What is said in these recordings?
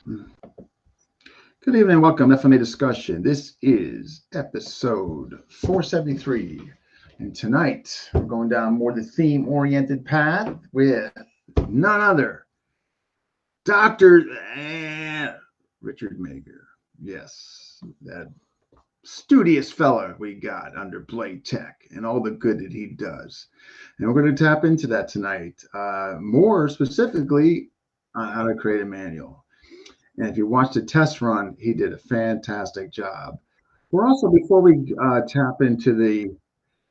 Good evening, welcome to FMA Discussion. This is episode 473. And tonight we're going down more the theme oriented path with none other Dr. Richard Meagher. Yes, that studious fella we got under Blade Tech and all the good that he does. And we're going to tap into that tonight, more specifically on how to create a manual. And if you watch the test run, he did a fantastic job. We're also, before we tap into the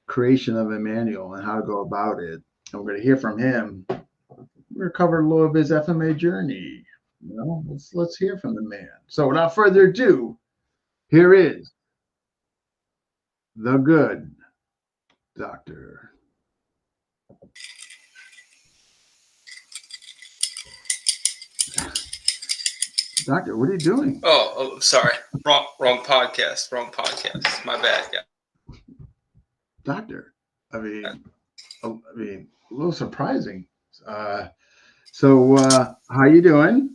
creation of a manual and how to go about it, and we're going to hear from him, we're covering a little of his FMA journey. Let's hear from the man. So without further ado, here is the good doctor. Doctor, what are you doing? Oh, sorry. Wrong podcast. My bad. Yeah. Doctor, I mean, a little surprising. How you doing?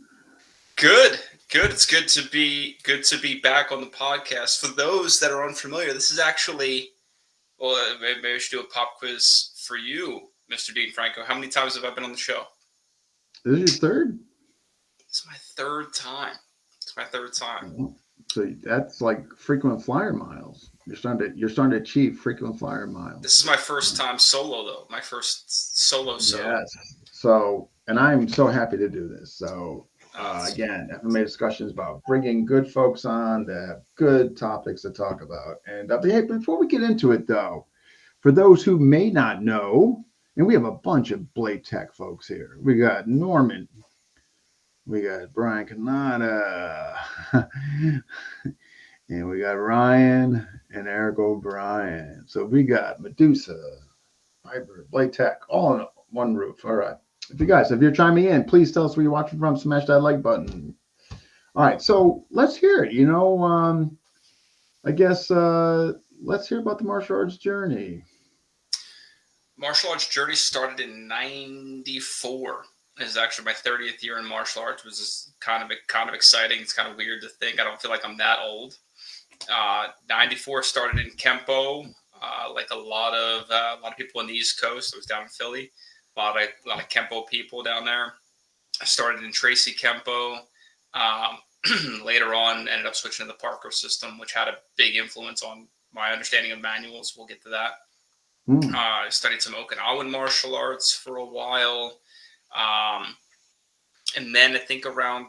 Good. It's good to be back on the podcast. For those that are unfamiliar, this is actually maybe we should do a pop quiz for you, Mr. Dean Franco. How many times have I been on the show? This is your third? It's my third time. So that's like frequent flyer miles. You're starting to achieve frequent flyer miles. This is my first time solo though. My first solo. Yes. So, and I'm so happy to do this. So, again, FMA discussions about bringing good folks on that have good topics to talk about. And hey, before we get into it, though, for those who may not know, and we have a bunch of Blade Tech folks here. We got Norman. We got Brian Canada. And we got Ryan and Eric O'Brien. So we got Medusa, Fiber, Blade Tech, all in one roof. All right. If you're chiming in, please tell us where you're watching from. Smash that like button. All right. So let's hear it. I guess let's hear about the martial arts journey. Martial arts journey started in '94. It's actually my 30th year in martial arts, which is kind of exciting. It's kind of weird to think. I don't feel like I'm that old. '94 started in Kempo, like a lot of people on the East Coast. I was down in Philly. A lot of Kempo people down there. I started in Tracy Kempo. Later on, ended up switching to the Parker system, which had a big influence on my understanding of manuals. We'll get to that. I studied some Okinawan martial arts for a while. And then I think around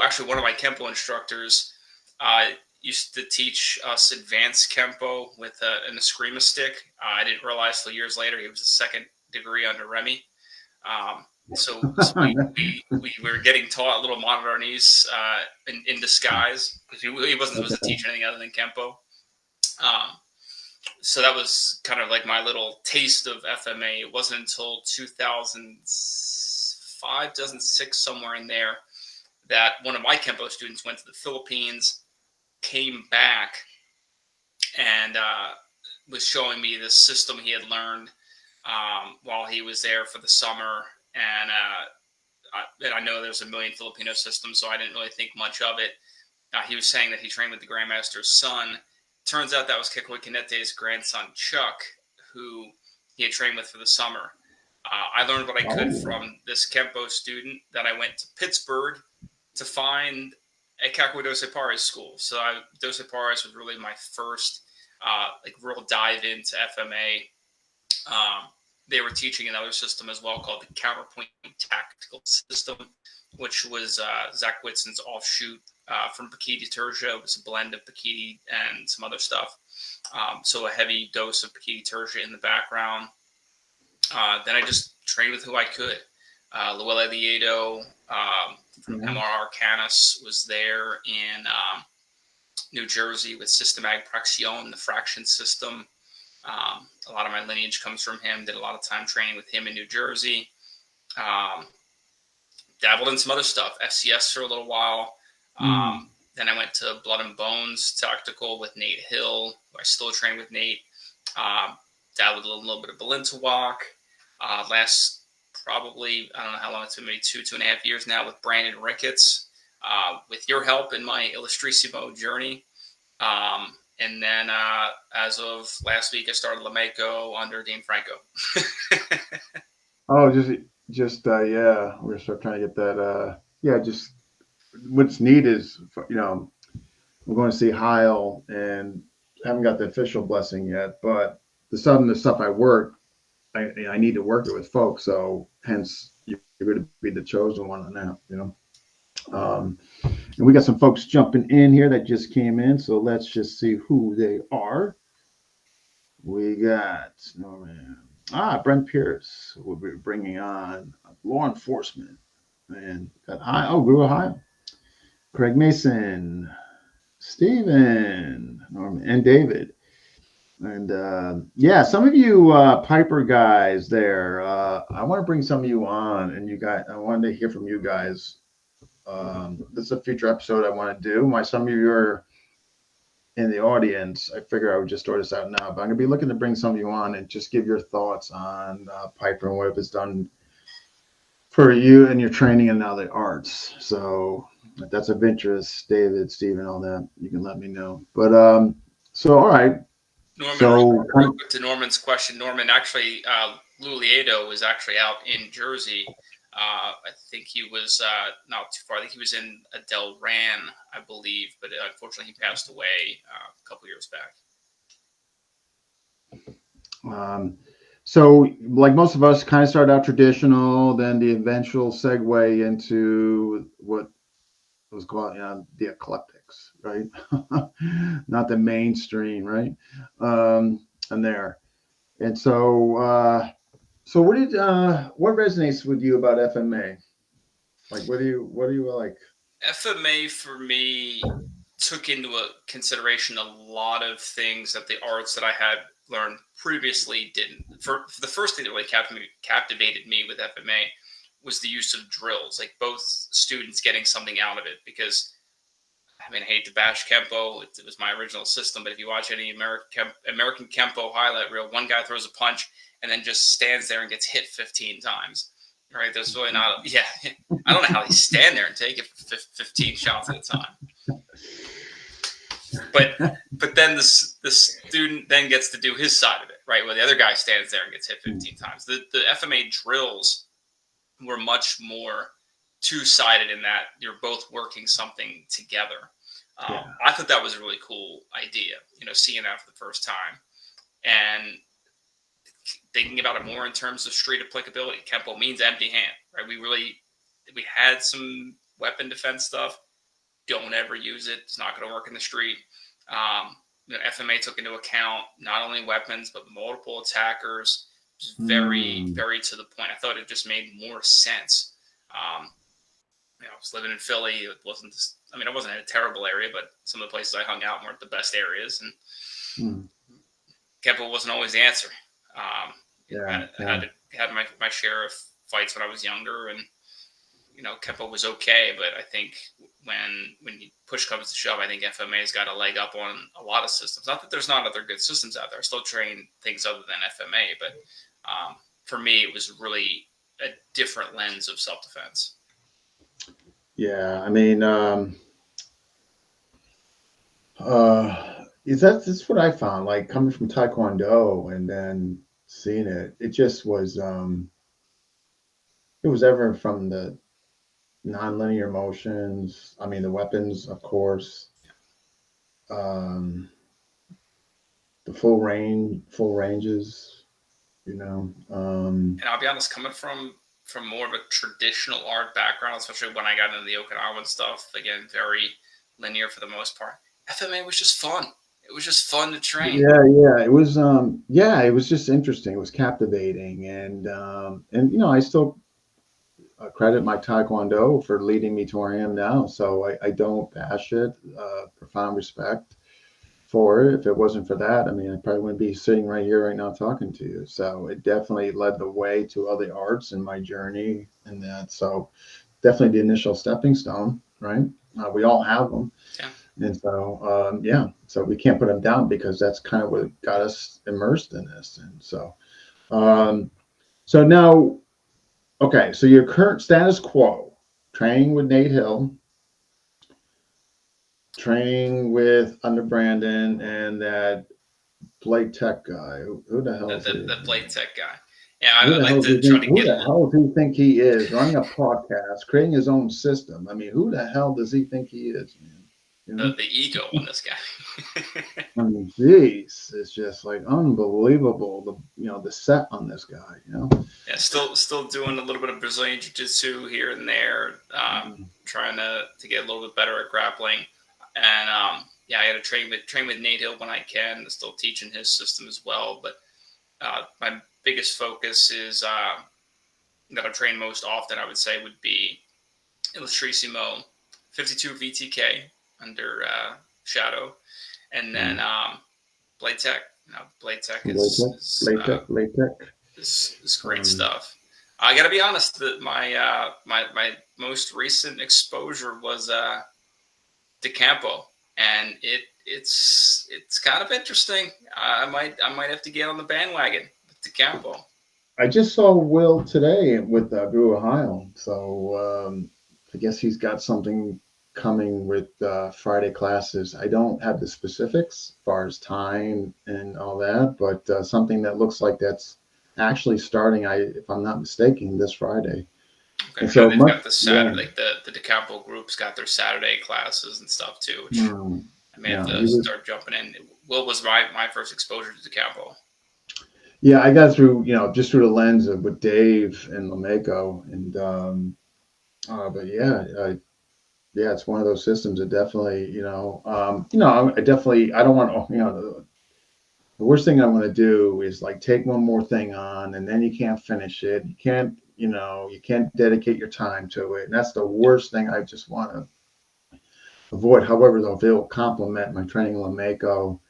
actually one of my Kempo instructors used to teach us advanced Kempo with an Eskrima stick. I didn't realize till years later he was a second degree under Remy. So we were getting taught a little Monodarnese in disguise because he wasn't supposed to teach anything other than Kempo. So that was kind of like my little taste of FMA. It wasn't until 2005, 2006, somewhere in there, that one of my Kempo students went to the Philippines, came back, and was showing me the system he had learned while he was there for the summer. And I know there's a million Filipino systems, so I didn't really think much of it. He was saying that he trained with the Grandmaster's son. Turns out that was Kekoi Kanete's grandson, Chuck, who he had trained with for the summer. I learned what I could from this Kempo student. Then I went to Pittsburgh to find a Kakui Dose Pares school. So Dose Pares was really my first real dive into FMA. They were teaching another system as well called the Counterpoint Tactical System, which was Zach Whitson's offshoot from Bikiti Tertia. It was a blend of Bikiti and some other stuff. So a heavy dose of Bikiti Tertia in the background. Then I just trained with who I could. Luella Lieto from MRR Canis was there in New Jersey with Systematic Praxion, the fraction system. A lot of my lineage comes from him. Did a lot of time training with him in New Jersey. Dabbled in some other stuff, FCS for a little while. Then I went to Blood and Bones Tactical with Nate Hill. I still train with Nate. Dabbled a little bit of Balintawak. Last probably, I don't know how long it's been, maybe 2.5 years now with Brandon Ricketts. with your help in my Illustrissimo journey. And then as of last week, I started LeMaco under Dean Franco. Oh, yeah, we're start trying to get that. Yeah, just what's neat is, we're going to see Heil, and haven't got the official blessing yet, but the stuff I work, I need to work it with folks, so hence you're going to be the chosen one on that. Um, and we got some folks jumping in here that just came in, so let's just see who they are. We got Norman. Brent Pierce. We'll be bringing on law enforcement. And got Guru Ohio. Craig Mason, Steven, Norman, and David. And yeah, some of you Piper guys there, I want to bring some of you on, and you guys, I wanted to hear from you guys. This is a future episode I want to do. Some of you are in the audience. I figure I would just throw this out now, but I'm gonna be looking to bring some of you on and just give your thoughts on Piper and what it's done for you and your training in other arts. So if that's of interest, David, Stephen, all that, you can let me know. But so all right. Norman, So real quick to Norman's question. Norman, actually, Lou Lieto was actually out in Jersey. I think he was not too far. I think he was in Del Ran, I believe, but unfortunately he passed away a couple years back. So like most of us kind of started out traditional, then the eventual segue into what was called the eclectics, right? Not the mainstream, right? And there. And so so what resonates with you about FMA? Like what do you like? FMA for me took into consideration a lot of things that the arts that I had learned previously didn't. For the first thing that really captivated me with FMA was the use of drills, like both students getting something out of it. Because I mean, I hate to bash Kempo; it was my original system. But if you watch any American Kempo highlight reel, one guy throws a punch and then just stands there and gets hit 15 times. Right? There's really not. Yeah, I don't know how they stand there and take it for 15 shots at a time. But then the student then gets to do his side of it, right? Where the other guy stands there and gets hit 15 times. The FMA drills were much more two-sided in that you're both working something together. I thought that was a really cool idea, seeing that for the first time and thinking about it more in terms of street applicability. Kempo means empty hand, right? We had some weapon defense stuff. Don't ever use it. It's not going to work in the street. FMA took into account not only weapons, but multiple attackers. It was very, very to the point. I thought it just made more sense. I was living in Philly. It wasn't in a terrible area, but some of the places I hung out weren't the best areas. And Kempo wasn't always the answer. I had my share of fights when I was younger, and Kempo was okay, but I think when push comes to shove, I think FMA's got a leg up on a lot of systems. Not that there's not other good systems out there. I still train things other than FMA, but for me, it was really a different lens of self-defense. Yeah, I mean, that's what I found. Like coming from Taekwondo and then seeing it, it just was. It was ever from the nonlinear motions. I mean, the weapons, of course. The full ranges. And I'll be honest, coming from more of a traditional art background, especially when I got into the Okinawan stuff, again, very linear for the most part. FMA was just fun. It was just fun to train. Yeah. It was it was just interesting. It was captivating, and I still credit my Taekwondo for leading me to where I am now. So I don't bash it. Profound respect for it. If it wasn't for that, I mean, I probably wouldn't be sitting right here right now talking to you. So it definitely led the way to other arts in my journey and that. So definitely the initial stepping stone, right? We all have them. Yeah. And so, so we can't put them down because that's kind of what got us immersed in this. And so, so now, okay, so your current status quo, training with Nate Hill, training with under Brandon and that Blake Tech guy. Who the hell The is he? the Blake Tech guy. Yeah, Who I'd the like hell do to you try think? to Who get a the little. hell do you think he is? Running a podcast, creating his own system. I mean, who the hell does he think he is, man? You know? The ego on this guy. I mean, jeez, it's just like unbelievable. The set on this guy. Yeah, still doing a little bit of Brazilian jiu-jitsu here and there, trying to get a little bit better at grappling. And yeah, I got to train with Nate Hill when I can. Still teaching his system as well. But my biggest focus is that I train most often, I would say, would be Illustrissimo 52 VTK under Shadow, and then Blade Tech. Blade Tech is great stuff. I got to be honest. That my most recent exposure was DeCampo, and it's kind of interesting. I might have to get on the bandwagon with DeCampo. I just saw Will today with Guru Heil, so I guess he's got something coming with Friday classes. I don't have the specifics as far as time and all that, but something that looks like that's actually starting. If I'm not mistaken, this Friday. Okay, And I know so they've much, got the yeah, Saturday, like the DeCampo group's got their Saturday classes and stuff too, which I may have yeah, to start jumping in. Will was my first exposure to DeCampo. yeah. I got through, just through the lens of with Dave and Lameko, and but yeah, yeah, it's one of those systems that definitely, I don't want to, the worst thing I want to do is like take one more thing on and then you can't finish it. You can't dedicate your time to it. And that's the worst thing I just want to avoid. However, though, if it will complement my training in Mako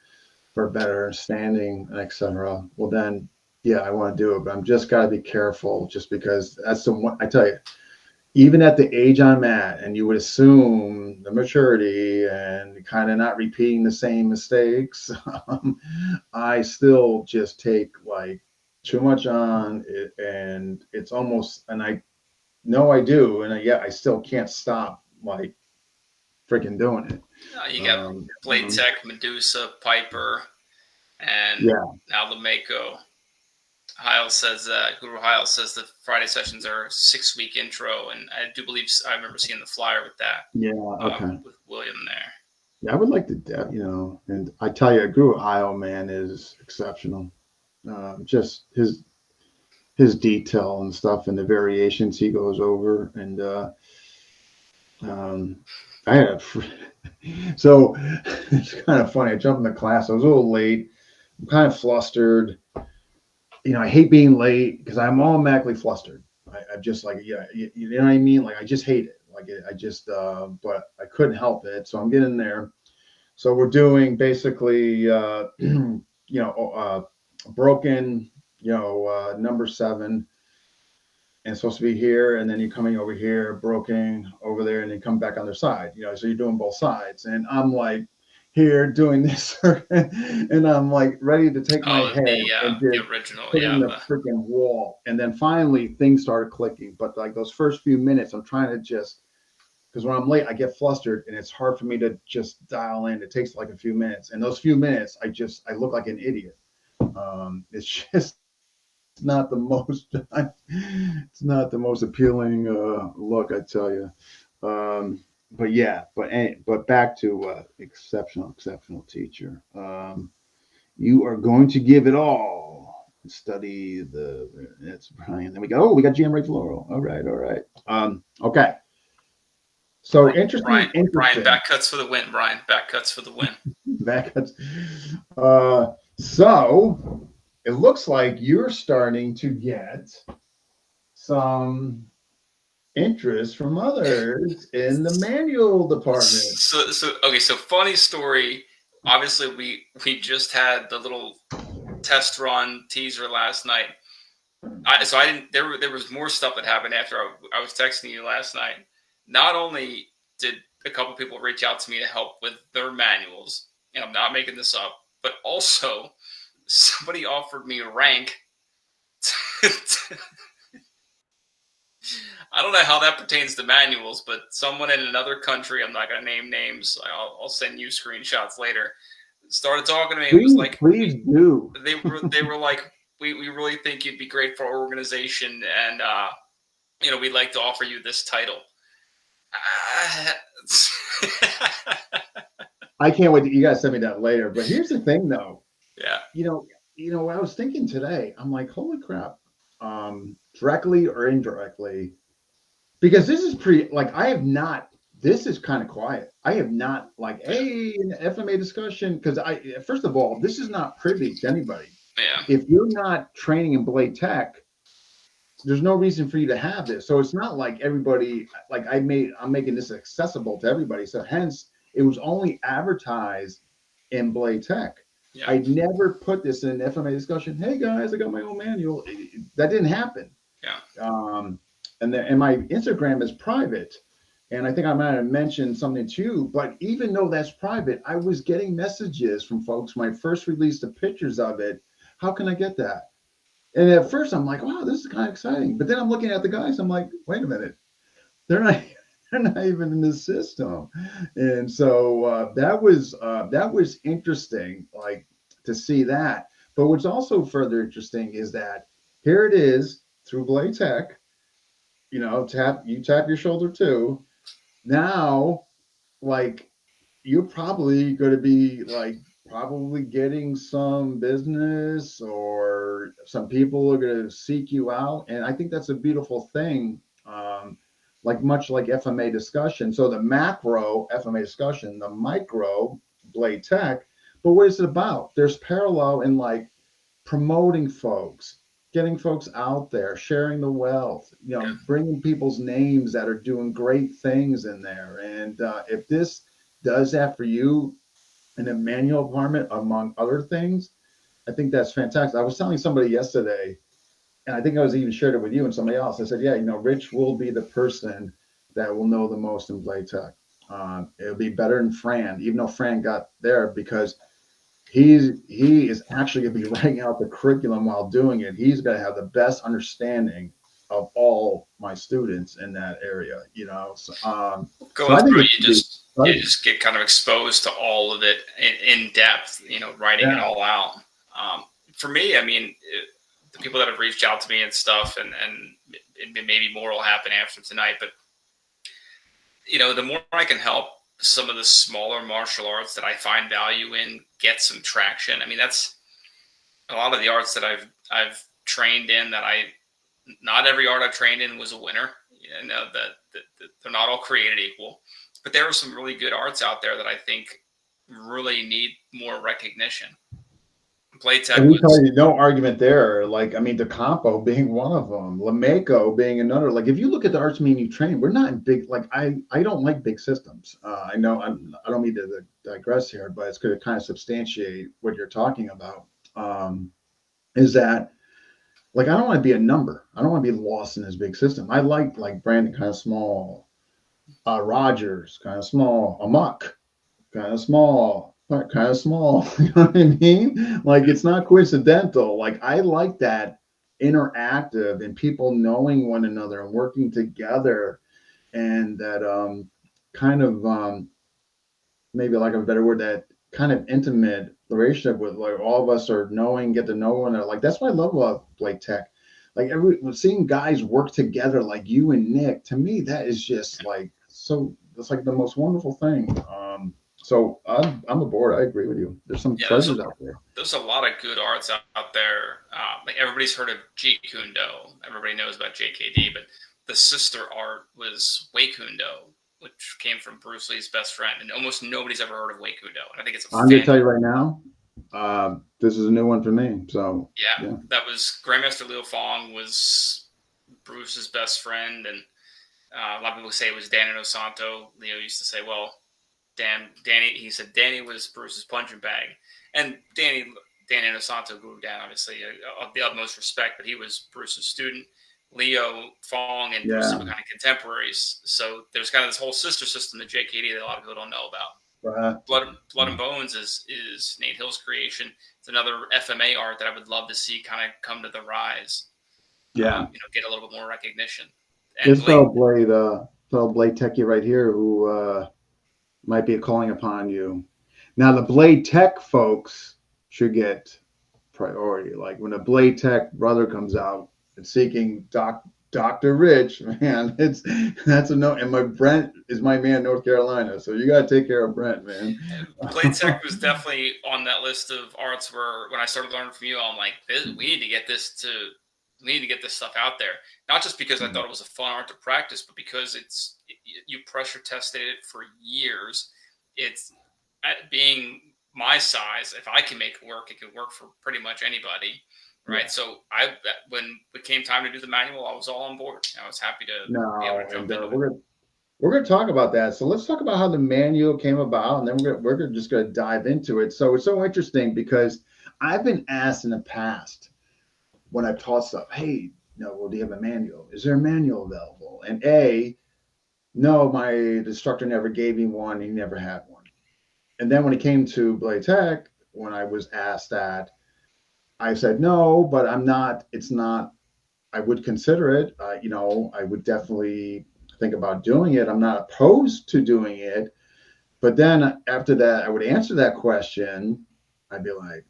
for better understanding, etc., well, then, yeah, I want to do it. But I'm just got to be careful just because that's the one, I tell you, even at the age I'm at, and you would assume the maturity and kind of not repeating the same mistakes, I still just take like too much on it, and it's almost, and I know I do, and yet I still can't stop like freaking doing it. You got Blade Tech, Medusa, Piper, and Yeah, now Lameko. Guru Heil says the Friday sessions are a 6-week intro, and I do believe I remember seeing the flyer with that. yeah, okay. With William there. Yeah, I would like to, and I tell you, Guru Io, man, is exceptional. Just his detail and stuff and the variations he goes over. And I had so it's kind of funny. I jumped in the class. I was a little late. I'm kind of flustered. I hate being late because I'm automatically flustered. I'm just like, yeah, you know what I mean? Like, I just hate it. Like, I just, but I couldn't help it. So I'm getting there. So we're doing basically, broken, number 7, and it's supposed to be here, and then you're coming over here, broken over there, and then come back on their side. So you're doing both sides, and I'm like here doing this, and I'm like ready to take my head and the just original, put it in yeah. the freaking wall, and then finally things started clicking. But like those first few minutes, I'm trying to just because when I'm late, I get flustered, and it's hard for me to just dial in. It takes like a few minutes, and those few minutes, I look like an idiot. It's just not the most it's not the most appealing look, I tell you. But yeah, but back to exceptional teacher. You are going to give it all. Study that's Brian. Then we got GM Ray Floral. All right. Okay. So interesting. Brian, back cuts for the win. Brian, back cuts for the win. Back cuts. So it looks like you're starting to get some interest from others in the manual department. So funny story. Obviously, we just had the little test run teaser last night. I didn't. There was more stuff that happened after I was texting you last night. Not only did a couple people reach out to me to help with their manuals, and I'm not making this up, but also somebody offered me rank. I don't know how that pertains to manuals, but someone in another country, I'm not going to name names, I'll send you screenshots later, started talking to me and was Please, like, please do. they were like, we really think you'd be great for our organization, and we'd like to offer you this title. I can't wait. You guys send me that later. But here's the thing, though. Yeah. I was thinking today. I'm like, holy crap. Directly or indirectly, because this is pretty. Like, I have not. This is kind of quiet. I have not like, hey, an FMA discussion, because first of all, this is not privy to anybody. Yeah. If you're not training in Blade Tech, there's no reason for you to have this. So it's not like everybody, like I'm making this accessible to everybody. So hence it was only advertised in Blade Tech. Yeah. I never put this in an FMA discussion. Hey guys, I got my own manual. That didn't happen. Yeah. And my Instagram is private. And I think I might have mentioned something too, but even though that's private, I was getting messages from folks when I first released the pictures of it. How can I get that? And at first I'm like, wow, this is kind of exciting. But then I'm looking at the guys, I'm like, wait a minute, they're not they're not even in the system. And so that was interesting, like to see that. But what's also further interesting is that here it is through Blade Tech, tap your shoulder too. Now, like you're probably going to be like probably getting some business or some people are going to seek you out, and I think that's a beautiful thing. Like much like FMA discussion, so the macro FMA discussion, the micro Blade Tech. But what is it about? There's parallel in like promoting folks, getting folks out there, sharing the wealth, Yeah. bringing people's names that are doing great things in there. And if this does that for you in a manual department, among other things, I think that's fantastic. I was telling somebody yesterday, and I think I was even shared it with you and somebody else. I said, yeah, Rich will be the person that will know the most in Blade Tech. It'll be better than Fran, even though Fran got there because he is actually going to be writing out the curriculum while doing it. He's going to have the best understanding of all my students in that area. So Going I think through it it, should be you exciting. just get kind of exposed to all of it in depth, writing it Yeah. all out. For me, I mean, the people that have reached out to me and stuff, and maybe more will happen after tonight, but the more I can help some of the smaller martial arts that I find value in get some traction. I mean, that's a lot of the arts that I've trained in. Not every art I've trained in was a winner. That they're not all created equal, but there are some really good arts out there that I think really need more recognition. Blade Tech And we tell was, you no argument there. Like, I mean, the compo being one of them, Lameko being another. Like, if you look at the arts mean you train, we're not in big. Like, I don't like big systems. I know I don't mean to digress here, but it's going to kind of substantiate what you're talking about. Is that like I don't want to be a number. I don't want to be lost in this big system. I like Brandon kind of small, Rogers kind of small, Amok kind of small, kind of small. You know what I mean? Like it's not coincidental. Like I like that interactive and people knowing one another and working together, and that kind of maybe like a better word, that kind of intimate relationship with like all of us are knowing, get to know one another. Like that's what I love about Blake Tech. Like seeing guys work together like you and Nick, to me, that is just like so that's like the most wonderful thing. So I'm aboard. I agree with you. There's some yeah, treasures out there. there's a lot of good arts out there. Like everybody's heard of Jeet Kune Do. Everybody knows about JKD, but the sister art was Wei Kune Do, which came from Bruce Lee's best friend, and almost nobody's ever heard of Wei Kune Do. And I think it's a I'm gonna tell you right now, this is a new one for me. So yeah, yeah. that was Grandmaster Liu Fong was Bruce's best friend, and a lot of people say it was Danny Inosanto. Leo used to say, well, Danny, he said Danny was Bruce's punching bag, and Danny Inosanto grew down, obviously, of the utmost respect, but he was Bruce's student. Leo Fong and Bruce Yeah. were kind of contemporaries, so there's kind of this whole sister system that JKD that a lot of people don't know about. Blood and Bones is Nate Hill's creation. It's another FMA art that I would love to see kind of come to the rise. Yeah. Get a little bit more recognition. And This Blade, fellow Blade Techie right here who might be calling upon you. Now, the Blade Tech folks should get priority. Like when a Blade Tech brother comes out and seeking Dr. Rich, man, that's a no. And my Brent is my man, North Carolina. So you got to take care of Brent, man. Blade Tech was definitely on that list of arts where when I started learning from you, I'm like, we need to get we need to get this stuff out there. Not just because I thought it was a fun art to practice, but because you pressure tested it for years. It's being my size. If I can make it can work for pretty much anybody, right? Yeah. So when it came time to do the manual, I was all on board. I was happy to be able No, to jump and into it. we're going to talk about that. So let's talk about how the manual came about, and then just going to dive into it. So it's so interesting because I've been asked in the past when I've taught stuff, hey, no, well, do you have a manual? Is there a manual available? And no, my instructor never gave me one. He never had one. And then when it came to Blade Tech, when I was asked that, I said no, but I'm not. It's not. I would consider it. I would definitely think about doing it. I'm not opposed to doing it. But then after that, I would answer that question. I'd be like,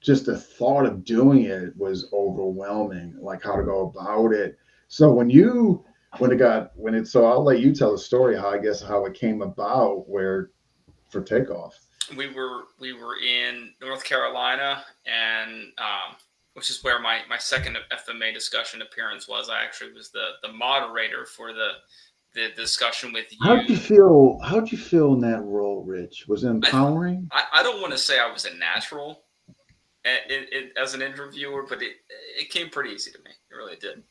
just the thought of doing it was overwhelming, like how to go about it. So so I'll let you tell the story how it came about where for takeoff. We were in North Carolina, and which is where my second FMA discussion appearance was. I actually was the moderator for the discussion with How did you you. feel? How did you feel in that role, Rich? Was it I empowering? I don't want to say I was a natural as an interviewer, but it came pretty easy to me. It really did.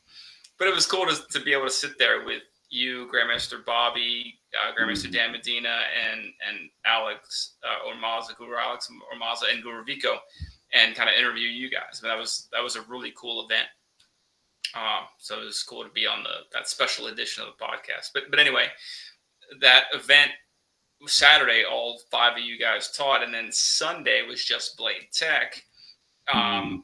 But it was cool to be able to sit there with you, Grandmaster Bobby, Grandmaster Mm. Dan Medina, and Alex Ormaza, Guru Alex Ormaza, and Guru Vico, and kind of interview you guys. But that was a really cool event. So it was cool to be on that special edition of the podcast. But anyway, that event Saturday, all five of you guys taught, and then Sunday was just Blade Tech. Mm.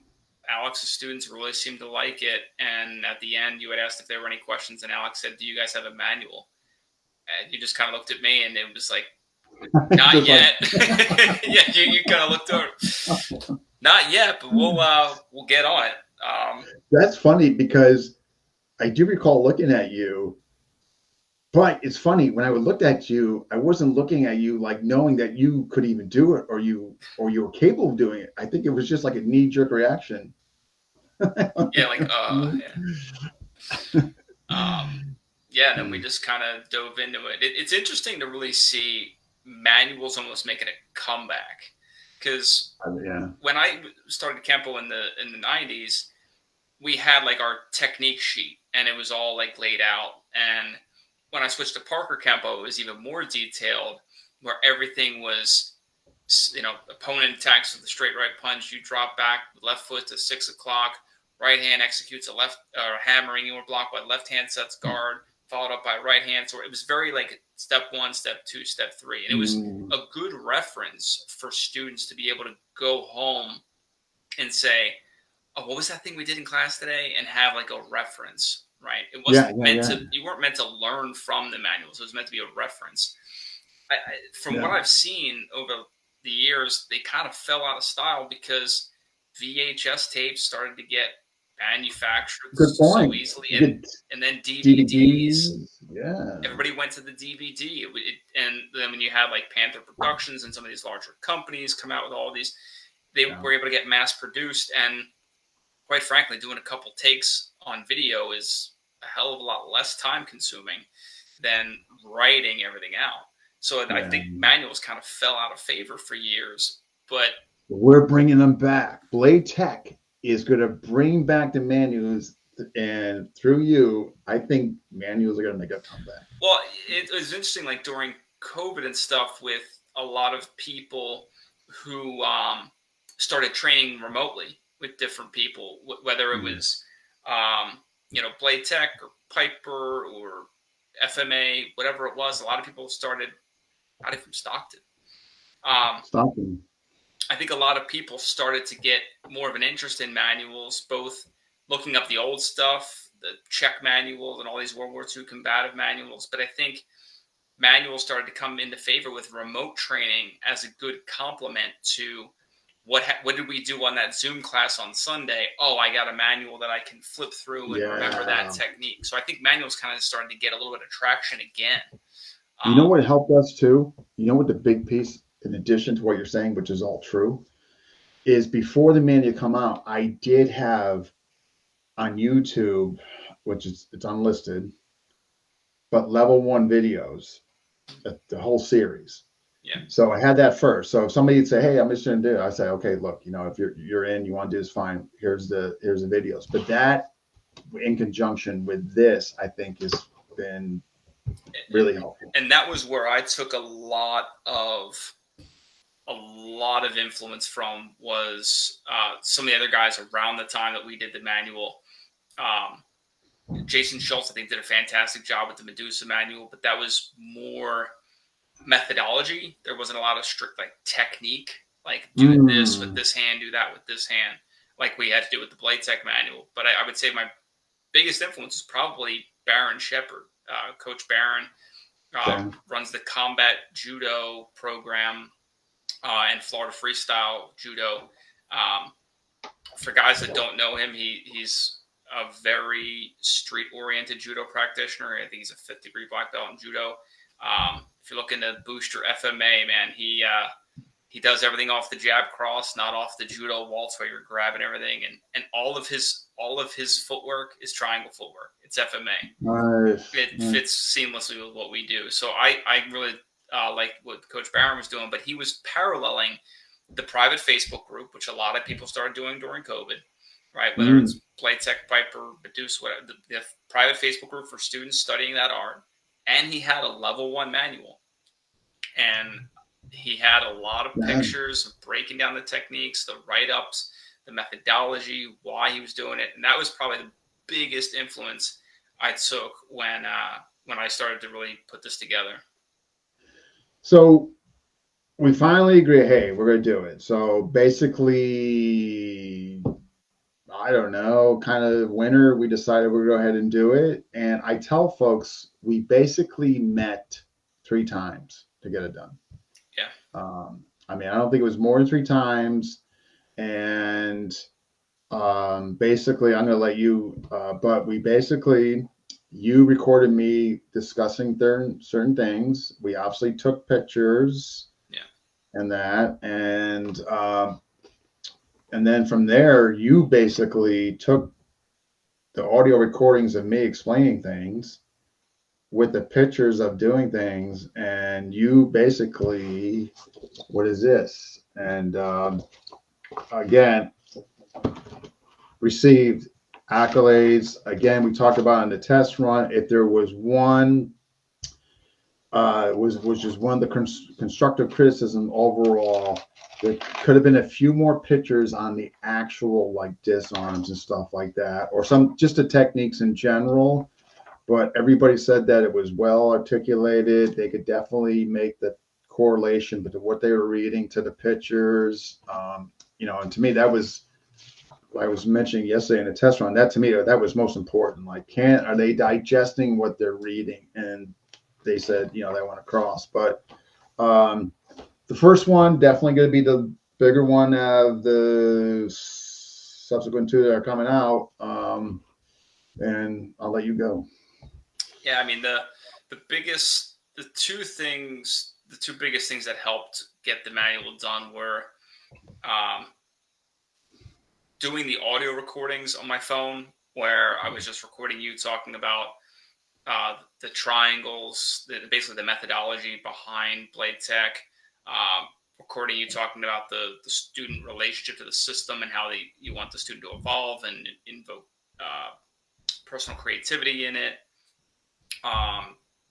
Alex's students really seemed to like it, and at the end, you had asked if there were any questions, and Alex said, "Do you guys have a manual?" And you just kind of looked at me, and it was like, "Not Just like yet." Yeah, you kind of looked over. Not yet, but we'll get on it. that's funny because I do recall looking at you. But it's funny when I looked at you, I wasn't looking at you like knowing that you could even do it or you were capable of doing it. I think it was just like a knee jerk reaction. Yeah, like yeah. And then we just kind of dove into it. It's interesting to really see manuals almost making a comeback because Yeah. when I started Kempo in the '90s, we had like our technique sheet, and it was all like laid out. And when I switched to Parker Kempo, it was even more detailed, where everything was, opponent attacks with a straight right punch, you drop back left foot to 6 o'clock, right hand executes a left hammering, you were blocked by left hand sets guard, followed up by right hand. So it was very like step one, step two, step three, and it was Mm. a good reference for students to be able to go home and say, oh, what was that thing we did in class today? And have like a reference, right? It Yeah, wasn't yeah, meant yeah, to, you weren't meant to learn from the manuals. It was meant to be a reference. From what yeah. I've seen over the years, they kind of fell out of style because VHS tapes started to get manufactured Good so point. easily. You get And then DVDs, DVDs. Yeah. everybody went to the DVD. And then when you had like Panther Productions and some of these larger companies come out with all these, they Yeah. were able to get mass produced. And quite frankly, doing a couple takes on video is a hell of a lot less time consuming than writing everything out. So I Yeah. think manuals kind of fell out of favor for years. But We're bringing them back. Blade Tech is going to bring back the manuals, and through you, I think manuals are going to make a comeback. well, it was interesting, like during COVID and stuff, with a lot of people who started training remotely with different people, whether it Mm. was Blade Tech or Piper or FMA, whatever it was. A lot of people started out from Stockton. Um, Stop them. I think a lot of people started to get more of an interest in manuals, both looking up the old stuff, check manuals and all these World War II combative manuals. But I think manuals started to come into favor with remote training as a good complement to what did we do on that Zoom class on Sunday? Oh, I got a manual that I can flip through and remember that technique. So I think manuals kind of started to get a little bit of traction again. You know what helped us too? You know what the big piece, in addition to what you're saying, which is all true, is before the manual come out, I did have on YouTube, which is it's unlisted, but level 1 videos, the whole series. Yeah. So I had that first. So if somebody would say, "Hey, I'm just going to do it," I say, "Okay, look, if you're in, you want to do this, fine. Here's the videos." But that, in conjunction with this, I think has been really helpful. And that was where I took a lot of influence from, was some of the other guys around the time that we did the manual. Jason Schultz, I think, did a fantastic job with the Medusa manual, but that was more methodology. There wasn't a lot of strict technique, like do this with this hand, do that with this hand, like we had to do with the Blade Tech manual. But I would say my biggest influence is probably Baron Shepard. Coach Baron runs the combat judo program and Florida freestyle judo. For guys that don't know him, he's a very street-oriented judo practitioner. I think he's a 5th-degree black belt in judo. If you're looking to boost your FMA, man, he does everything off the jab cross, not off the judo waltz where you're grabbing everything, and all of his footwork is triangle footwork. It's FMA. Nice. It fits seamlessly with what we do. So I really like what Coach Barron was doing, but he was paralleling the private Facebook group, which a lot of people started doing during COVID, right? Whether it's Blade Tech, Piper, Medusa, whatever, the private Facebook group for students studying that art. And he had a level 1 manual. And he had a lot of pictures of breaking down the techniques, the write-ups, the methodology, why he was doing it. And that was probably the biggest influence I took when I started to really put this together. So we finally agree, hey, we're going to do it. So basically, I don't know, kind of winter, we decided we'd go ahead and do it. And I tell folks, we basically met 3 times to get it done. Yeah. I mean, I don't think it was more than 3 times. And basically, I'm going to let you, but we basically, you recorded me discussing certain things. We obviously took pictures. And that, and then from there, you basically took the audio recordings of me explaining things with the pictures of doing things, and you basically, what is this? And again, received accolades. Again, we talked about in the test run, if there was one, was just one of the constructive criticism overall. There could have been a few more pictures on the actual disarms and stuff like that, or some just the techniques in general. But everybody said that it was well articulated. They could definitely make the correlation between what they were reading to the pictures. And to me, that was, I was mentioning yesterday in the test run. That to me, that was most important. Are they digesting what they're reading? And they said, they want to cross. But the first one definitely going to be the bigger one of the subsequent 2 that are coming out. And I'll let you go. Yeah, I mean the two biggest things that helped get the manual done were doing the audio recordings on my phone, where I was just recording you talking about the triangles, basically the methodology behind Blade Tech, recording you talking about the student relationship to the system and how you want the student to evolve and invoke personal creativity in it,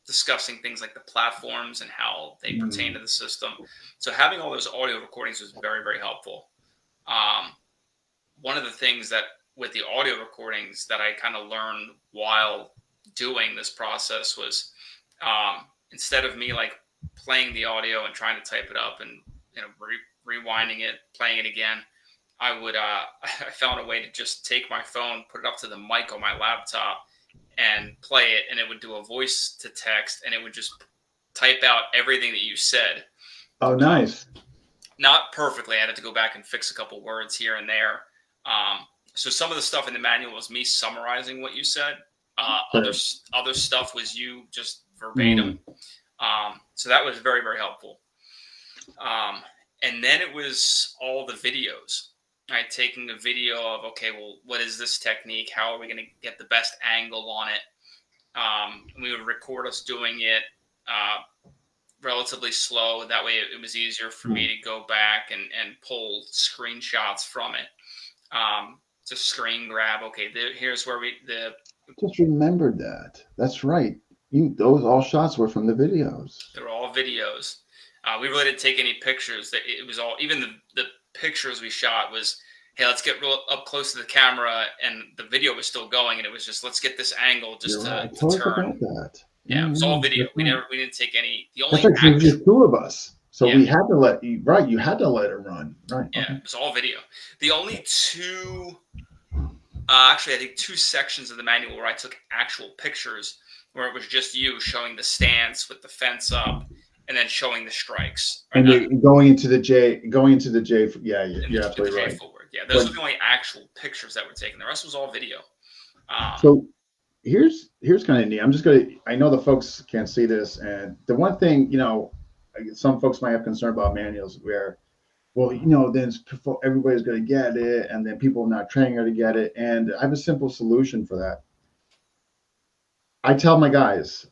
discussing things like the platforms and how they pertain to the system. So having all those audio recordings was very, very helpful. One of the things that with the audio recordings that I kind of learned while doing this process was instead of me playing the audio and trying to type it up and rewinding it, playing it again, I found a way to just take my phone, put it up to the mic on my laptop, and play it, and it would do a voice to text, and it would just type out everything that you said. Oh, nice. Not perfectly. I had to go back and fix a couple words here and there. So some of the stuff in the manual was me summarizing what you said. Other stuff was you just verbatim. So that was very, very helpful. And then it was all the videos. Right, taking a video of, okay, well, what is this technique? How are we going to get the best angle on it? We would record us doing it relatively slow. That way it was easier for me to go back and pull screenshots from it. Just screen grab. Okay, here's where Just remembered that. That's right. Those all shots were from the videos. They're all videos. We really didn't take any pictures. It was all, even the pictures we shot was, hey, let's get real up close to the camera, and the video was still going, and it was just, let's get this angle just to turn. That. Yeah, it was all video. We didn't take any. The only that's like just two of us, so we had to let you. Right, you had to let it run. Right. Yeah, it was all video. The only two, actually, I think 2 sections of the manual where I took actual pictures, where it was just you showing the stance with the fence up, and then showing the strikes. Right? And going into the J. Yeah, you're absolutely right. Forward. Yeah, those are the only actual pictures that were taken. The rest was all video. So here's kind of neat. I know the folks can't see this, and the one thing, some folks might have concern about manuals where, well, then everybody's going to get it, and then people not training are to get it. And I have a simple solution for that. I tell my guys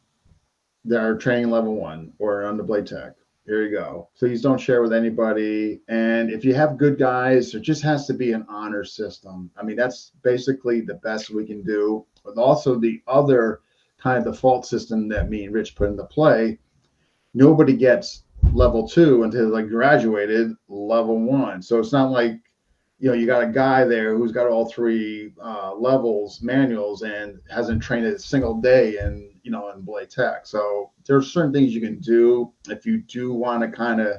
that are training level 1 or on the blade tech, here you go. Please don't share with anybody. And if you have good guys, there just has to be an honor system. I mean, that's basically the best we can do. But also the other kind of default system that me and Rich put into play, nobody gets level 2 until they graduated level 1. So it's not like, you got a guy there who's got all 3 levels manuals and hasn't trained a single day in blade tech. So there's certain things you can do if you do want to kind of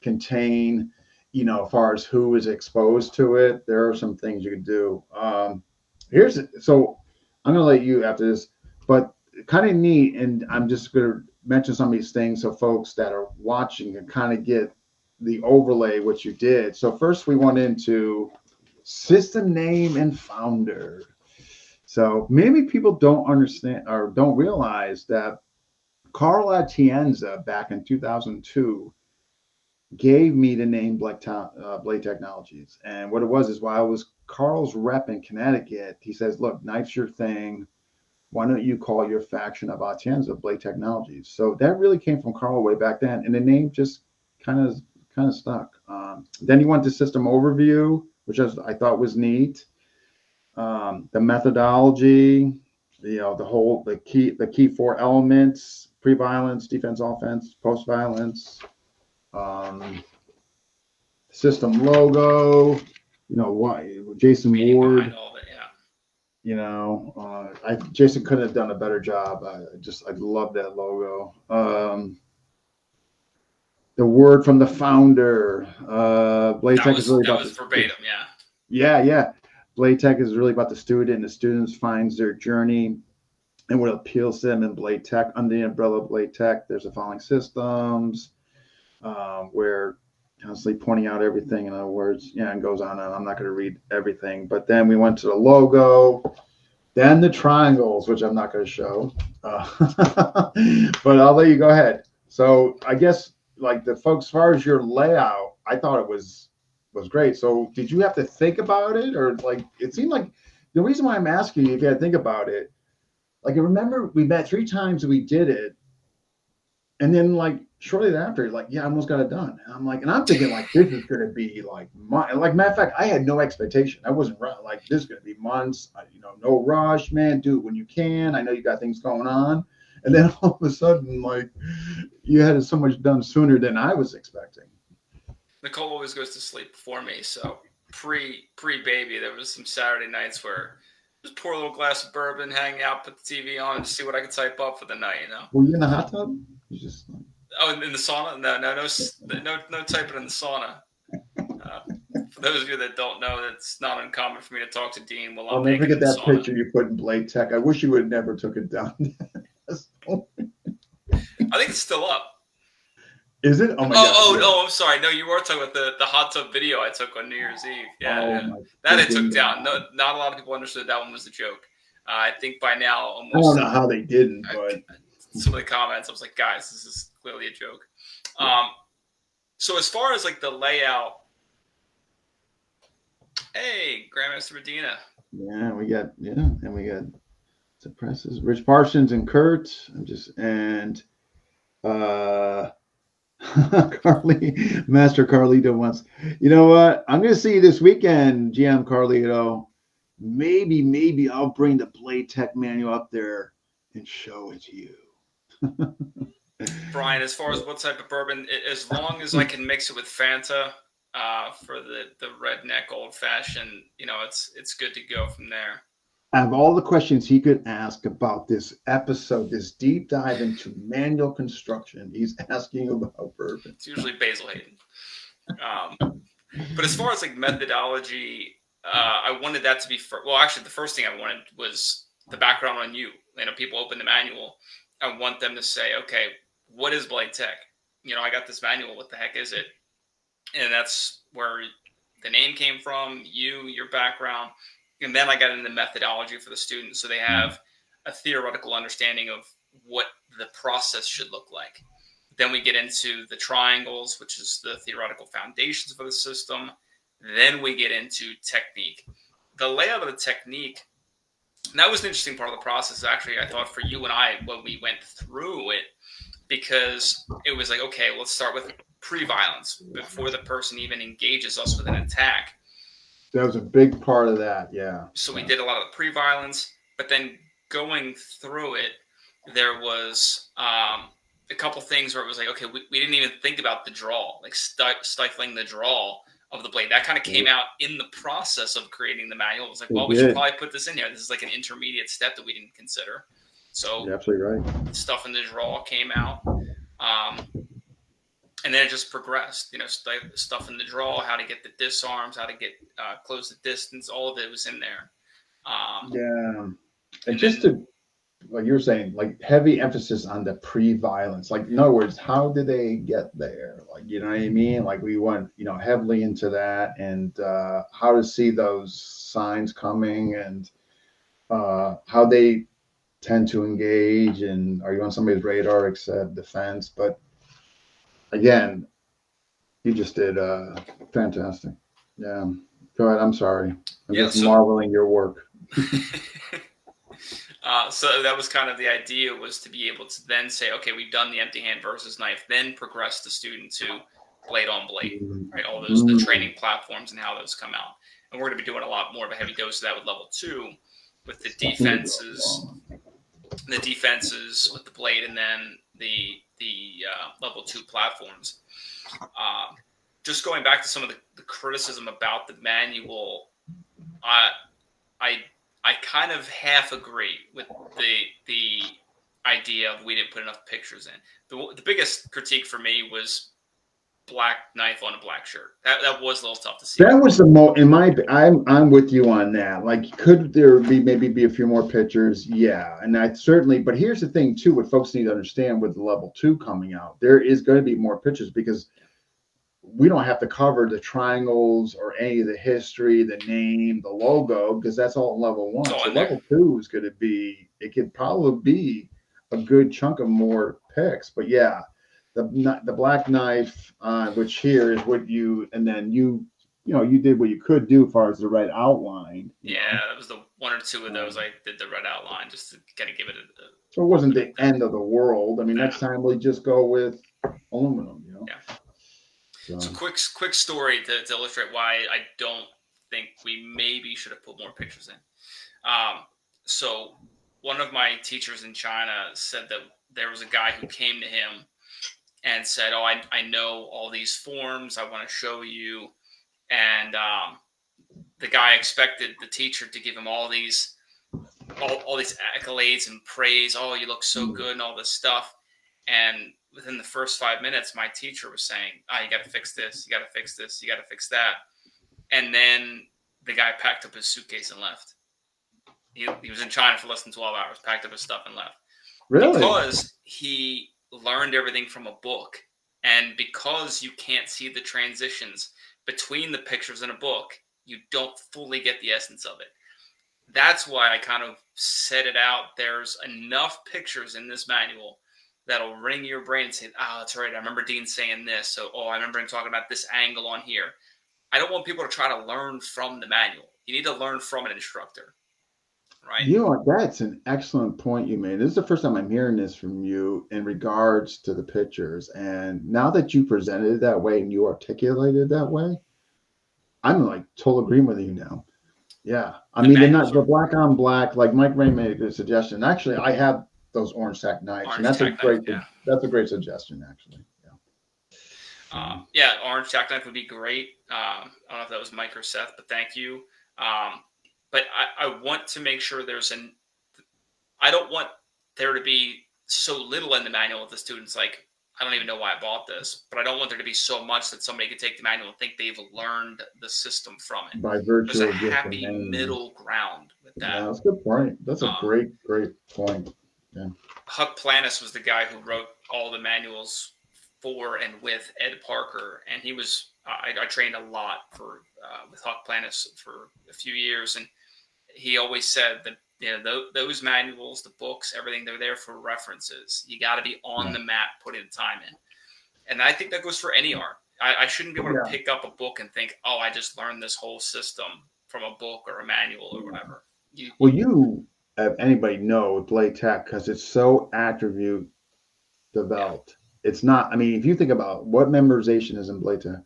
contain, as far as who is exposed to it. There are some things you can do. So I'm gonna let you after this, but kind of neat, and I'm just gonna mention some of these things so folks that are watching can kind of get the overlay what you did. So first we went into system name and founder. So maybe people don't understand or don't realize that Carl Atienza back in 2002 gave me the name Blade Technologies. And what it was is while I was Carl's rep in Connecticut, he says, look, knife's your thing. Why don't you call your faction of Atienza Blade Technologies? So that really came from Carl way back then. And the name just kind of stuck. Then he went to system overview, which I thought was neat. The methodology, the key 4 elements: pre-violence, defense, offense, post-violence. System logo. Why Jason Ward. Jason couldn't have done a better job. I love that logo. The word from the founder. Blade Tech is really about verbatim, yeah. Blade Tech is really about the student, and the students finds their journey and what appeals to them in Blade Tech. Under the umbrella of Blade Tech, there's the following systems, where constantly pointing out everything. In other words, and goes on. And I'm not going to read everything, but then we went to the logo, then the triangles, which I'm not going to show, but I'll let you go ahead. So I guess, like the folks, as far as your layout, I thought it was great. So did you have to think about it, or like it seemed like the reason why I'm asking you if you had to think about it, like I remember we met 3 times and we did it, and then like shortly after, like, yeah, I almost got it done. And I'm like, and I'm thinking like this is gonna be like matter of fact, I had no expectation. I wasn't like this is gonna be months, no rush, man. Do it when you can. I know you got things going on. And then all of a sudden, like, you had so much done sooner than I was expecting. Nicole always goes to sleep before me, so pre-baby, there was some Saturday nights where just pour a little glass of bourbon, hang out, put the TV on, and see what I could type up for the night. Were you in the hot tub? You just in the sauna? No typing in the sauna. those of you that don't know, it's not uncommon for me to talk to Dean while I'll I'm never making forget the that sauna. picture you put in Blade Tech. I wish you would have never took it down. I think it's still up. Is it? Oh my God! Yeah. I'm sorry. No, you were talking about the hot tub video I took on New Year's Eve. Yeah, Oh yeah. my That it took freaking down. God! No, not a lot of people understood that one was a joke. I think by now, I don't almost know how they didn't, but some of the comments, I was like, guys, this is clearly a joke. yeah. So as far as like the layout, hey, Grandmaster Medina. Yeah, and we got suppresses Rich Parsons and Kurt. Uh Carly Master Carlito wants. You know what? I'm gonna see you this weekend, GM Carlito. Maybe I'll bring the Blade Tech manual up there and show it to you. Brian, as far as what type of bourbon, as long as I can mix it with Fanta for the redneck old fashioned, it's good to go from there. Out of all the questions he could ask about this episode, this deep dive into manual construction, he's asking about bourbon. It's usually Basil Hayden. But as far as like methodology, I wanted that to be well. Actually, the first thing I wanted was the background on you. People open the manual. I want them to say, okay, what is Blade Tech? I got this manual. What the heck is it? And that's where the name came from. Your background, and then I got into methodology for the students, so they have a theoretical understanding of what the process should look like. Then we get into the triangles, which is the theoretical foundations for the system. Then we get into technique. The layout of the technique, and that was an interesting part of the process, actually, I thought, for you and I, when we went through it, because it was like, okay, let's start with pre-violence before the person even engages us with an attack. That was a big part of that, yeah. So we did a lot of the pre-violence, but then going through it, there was a couple things where it was like, okay, we didn't even think about the draw, like stifling the draw of the blade. That kind of came out in the process of creating the manual. It was like, well, we should probably put this in here. This is like an intermediate step that we didn't consider. So you're absolutely right. Stuff in the draw came out. And then it just progressed, stuff in the draw, how to get the disarms, how to get close the distance, all of it was in there. And just to, like you were saying, like heavy emphasis on the pre-violence. Like, in other words, how did they get there? Like, you know what I mean? Like we went, heavily into that, and how to see those signs coming, and how they tend to engage, and are you on somebody's radar, except defense. But again, you just did fantastic. Yeah. Go ahead. I'm sorry. I'm just marveling your work. So that was kind of the idea, was to be able to then say, okay, we've done the empty hand versus knife, then progress the student to blade on blade, right? All those, the training platforms and how those come out. And we're going to be doing a lot more of a heavy dose of that with level 2, with the defenses with the blade, and then the level 2 platforms. Just going back to some of the criticism about the manual, I kind of half agree with the idea of we didn't put enough pictures in. The biggest critique for me was black knife on a black shirt. That was a little tough to see. That was the most, I'm with you on that. Like, could there be a few more pictures? Yeah. And I certainly, but here's the thing too, what folks need to understand with the level 2 coming out, there is going to be more pictures, because we don't have to cover the triangles or any of the history, the name, the logo, because that's all level 1. So level 2 is going to be, it could probably be a good chunk of more pics. But yeah, the black knife, which here is what you, and then you did what you could do as far as the red outline. Yeah, that was the one or two of those I did the red outline just to kind of give it a. So it wasn't the end of the world. I mean, next time we just go with aluminum, Yeah. So quick story to illustrate why I don't think we maybe should have put more pictures in. So one of my teachers in China said that there was a guy who came to him and said, "Oh, I know all these forms. I want to show you." And the guy expected the teacher to give him all these accolades and praise. "Oh, you look so good," and all this stuff. And within the first 5 minutes, my teacher was saying, "You got to fix this. You got to fix this. You got to fix that." And then the guy packed up his suitcase and left. He was in China for less than 12 hours, packed up his stuff and left. Really? Because he learned everything from a book. And because you can't see the transitions between the pictures in a book, you don't fully get the essence of it. That's why I kind of set it out. There's enough pictures in this manual that'll ring your brain and say, oh, that's right. I remember Dean saying this. So, I remember him talking about this angle on here. I don't want people to try to learn from the manual. You need to learn from an instructor, right? You know what? That's an excellent point you made. This is the first time I'm hearing this from you in regards to the pictures. And now that you presented it that way and you articulated it that way, I'm like total agreement with you now. Yeah. I mean, the black on black, like Mike Ray made a good suggestion. Actually, I have those orange tack knives, and that's a great suggestion, actually. Yeah. Orange tack knife would be great. I don't know if that was Mike or Seth, but thank you. But I want to make sure I don't want there to be so little in the manual that the student's like, I don't even know why I bought this, but I don't want there to be so much that somebody could take the manual and think they've learned the system from it. By virtue There's a of happy middle ground with that. Yeah, that's a good point. That's a great point. Yeah. Huck Planis was the guy who wrote all the manuals for and with Ed Parker, and he was I trained a lot with Huck Planis for a few years, and he always said that those manuals, the books, everything, they're there for references. You got to be on the map, putting the time in, and I think that goes for any art. I shouldn't be able to pick up a book and think, oh, I just learned this whole system from a book or a manual or whatever. You have anybody know with Blade Tech, because it's so attribute developed. Yeah. It's not. I mean, if you think about what memorization is in Blade Tech,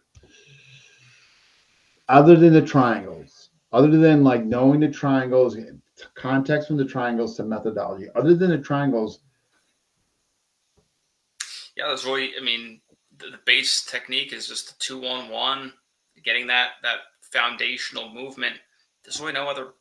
other than the triangles, other than like knowing the triangles, context from the triangles to methodology, other than the triangles. Yeah, that's really. I mean, the base technique is just the 2-1-1, getting that foundational movement. There's really no other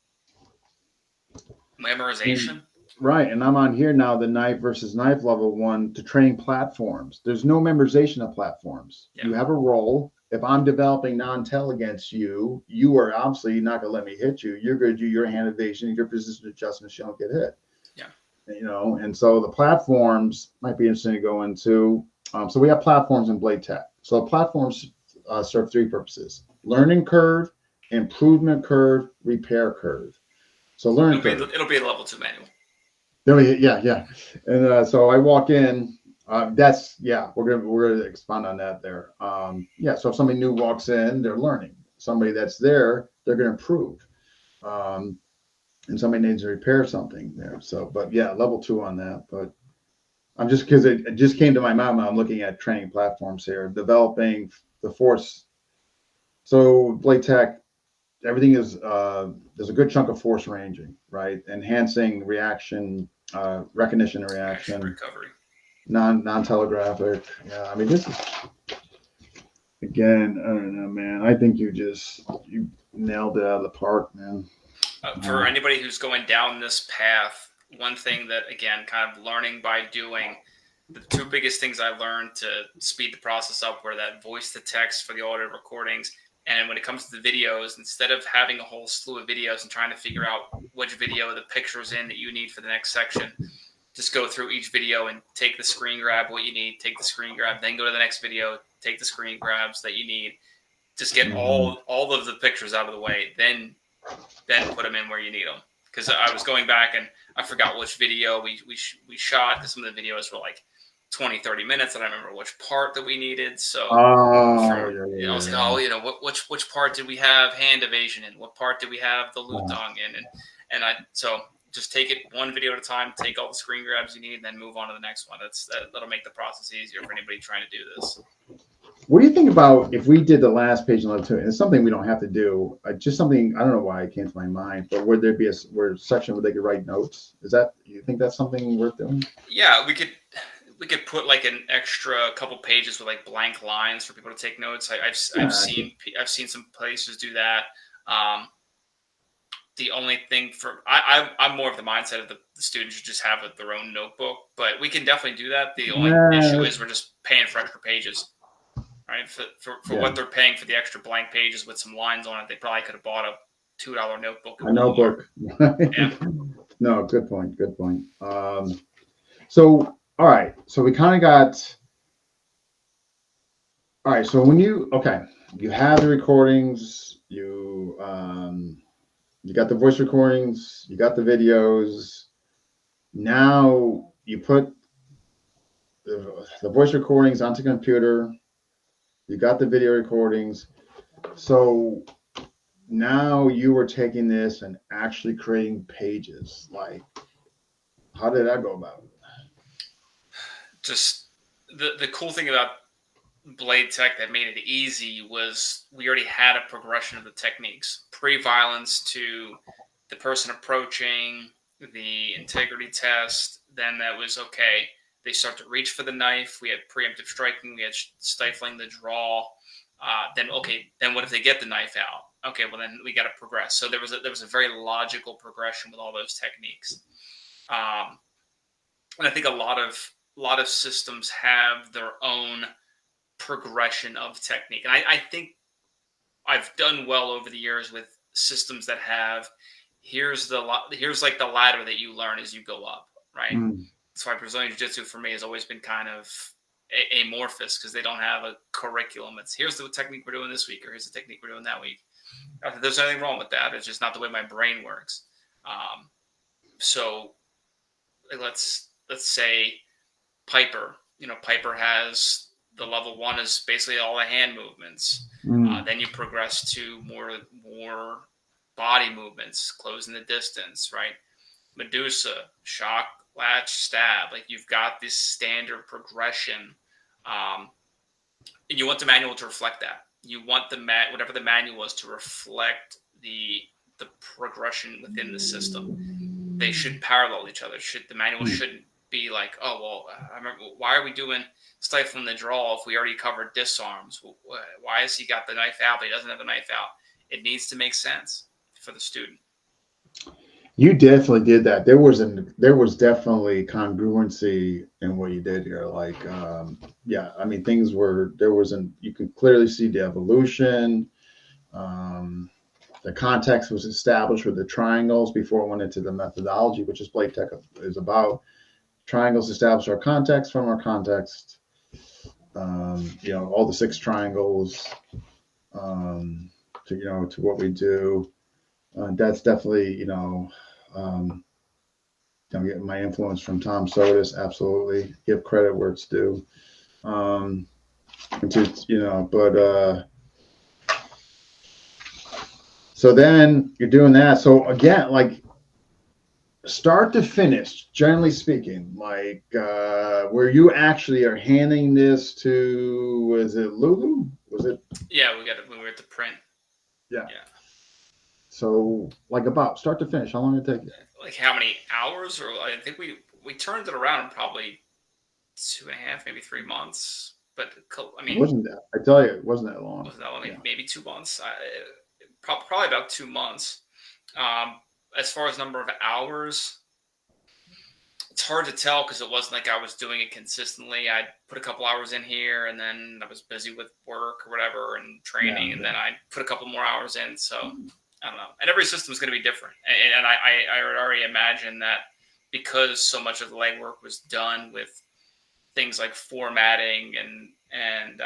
memorization. Right, and I'm on here now, the knife versus knife level 1 to train platforms. There's no memorization of platforms. Yeah. You have a roll. If I'm developing non-tel against you, you are obviously not going to let me hit you. You're going to do your hand evasion, your position adjustments, you don't get hit. Yeah. And so the platforms might be interesting to go into. So we have platforms in Blade Tech. So platforms serve three purposes: learning curve, improvement curve, repair curve. So learning curve. It'll be a level 2 manual. Yeah. And so I walk in. We're gonna expand on that there. So if somebody new walks in, they're learning. Somebody that's there, they're gonna improve. And somebody needs to repair something there. So, but yeah, level 2 on that. But I'm just, because it just came to my mind when I'm looking at training platforms here, developing the force. So Blade Tech, everything is there's a good chunk of force ranging, right? Enhancing reaction, recognition and reaction, recovery, non-telegraphic. Yeah, I mean, this is, again, I don't know, man. I think you nailed it out of the park, man. For anybody who's going down this path, one thing that, again, kind of learning by doing, the two biggest things I learned to speed the process up were that voice to text for the audio recordings. And when it comes to the videos, instead of having a whole slew of videos and trying to figure out which video the picture's in that you need for the next section, just go through each video and take the screen grab what you need, take the screen grab, then go to the next video, take the screen grabs that you need. Just get all of the pictures out of the way, then put them in where you need them. Because I was going back and I forgot which video we shot, because some of the videos were like 20, 30 minutes, and I remember which part that we needed. So I was like, which part did we have hand evasion in? What part did we have the lutong in? And so just take it one video at a time, take all the screen grabs you need, and then move on to the next one. That'll make the process easier for anybody trying to do this. What do you think about if we did the last page in level 2? And it's something we don't have to do. Just something, I don't know why it came to my mind, but would there be a section where they could write notes? You think that's something worth doing? Yeah, we could put like an extra couple pages with like blank lines for people to take notes. I've seen some places do that. The only thing I'm more of the mindset of the students should just have their own notebook, but we can definitely do that. The only issue is we're just paying for extra pages. right? For what they're paying for the extra blank pages with some lines on it, they probably could have bought a $2 notebook. A notebook. Yeah. No, good point. Good point. So, all right. So we kind of got. All right. So when you you have the recordings. You got the voice recordings. You got the videos. Now you put the voice recordings onto the computer. You got the video recordings. So now you were taking this and actually creating pages. Like, how did that go about? Just the cool thing about Blade Tech that made it easy was we already had a progression of the techniques, pre-violence to the person approaching, the integrity test. Then that was okay. They start to reach for the knife. We had preemptive striking. We had stifling the draw. Then okay. Then what if they get the knife out? Okay. Well, then we got to progress. So there was a very logical progression with all those techniques. And I think a lot of systems have their own progression of technique. And I think I've done well over the years with systems that have here's like the ladder that you learn as you go up, right? That's why Brazilian Jiu-Jitsu for me has always been kind of amorphous because they don't have a curriculum. It's here's the technique we're doing this week, or here's the technique we're doing that week. There's nothing wrong with that. It's just not the way my brain works. So let's say Piper. Piper has the level 1 is basically all the hand movements. Then you progress to more body movements, closing the distance, right? Medusa, shock, latch, stab. Like you've got this standard progression, and you want the manual to reflect that. You want whatever the manual is to reflect the progression within the system. They should parallel each other. The manual shouldn't be like, oh well, I remember, why are we doing stifling the draw if we already covered disarms? Why has he got the knife out but he doesn't have the knife out? It needs to make sense for the student. You definitely did that. There was definitely congruency in what you did here. Like, I mean, you could clearly see the evolution. The context was established with the triangles before it went into the methodology, which is Blade Tech is about. Triangles establish our context from our context. All the 6 triangles to what we do. That's definitely, getting my influence from Tom Sotis. Absolutely, give credit where it's due. So then you're doing that. So again, like start to finish, generally speaking, like where you actually are handing this to, was it Lulu? Was it? Yeah, we were at the print. Yeah. So like about start to finish, how long did it take you? Like how many hours? Or I think we turned it around in probably 2.5, maybe 3 months. But I mean, I tell you, it wasn't that long. Wasn't that long? Yeah. Maybe 2 months. Probably about 2 months. As far as number of hours, it's hard to tell because it wasn't like I was doing it consistently. I'd put a couple hours in here, and then I was busy with work or whatever and training, and then I'd put a couple more hours in. So I don't know. And every system is going to be different. And I already imagine that because so much of the legwork was done with things like formatting and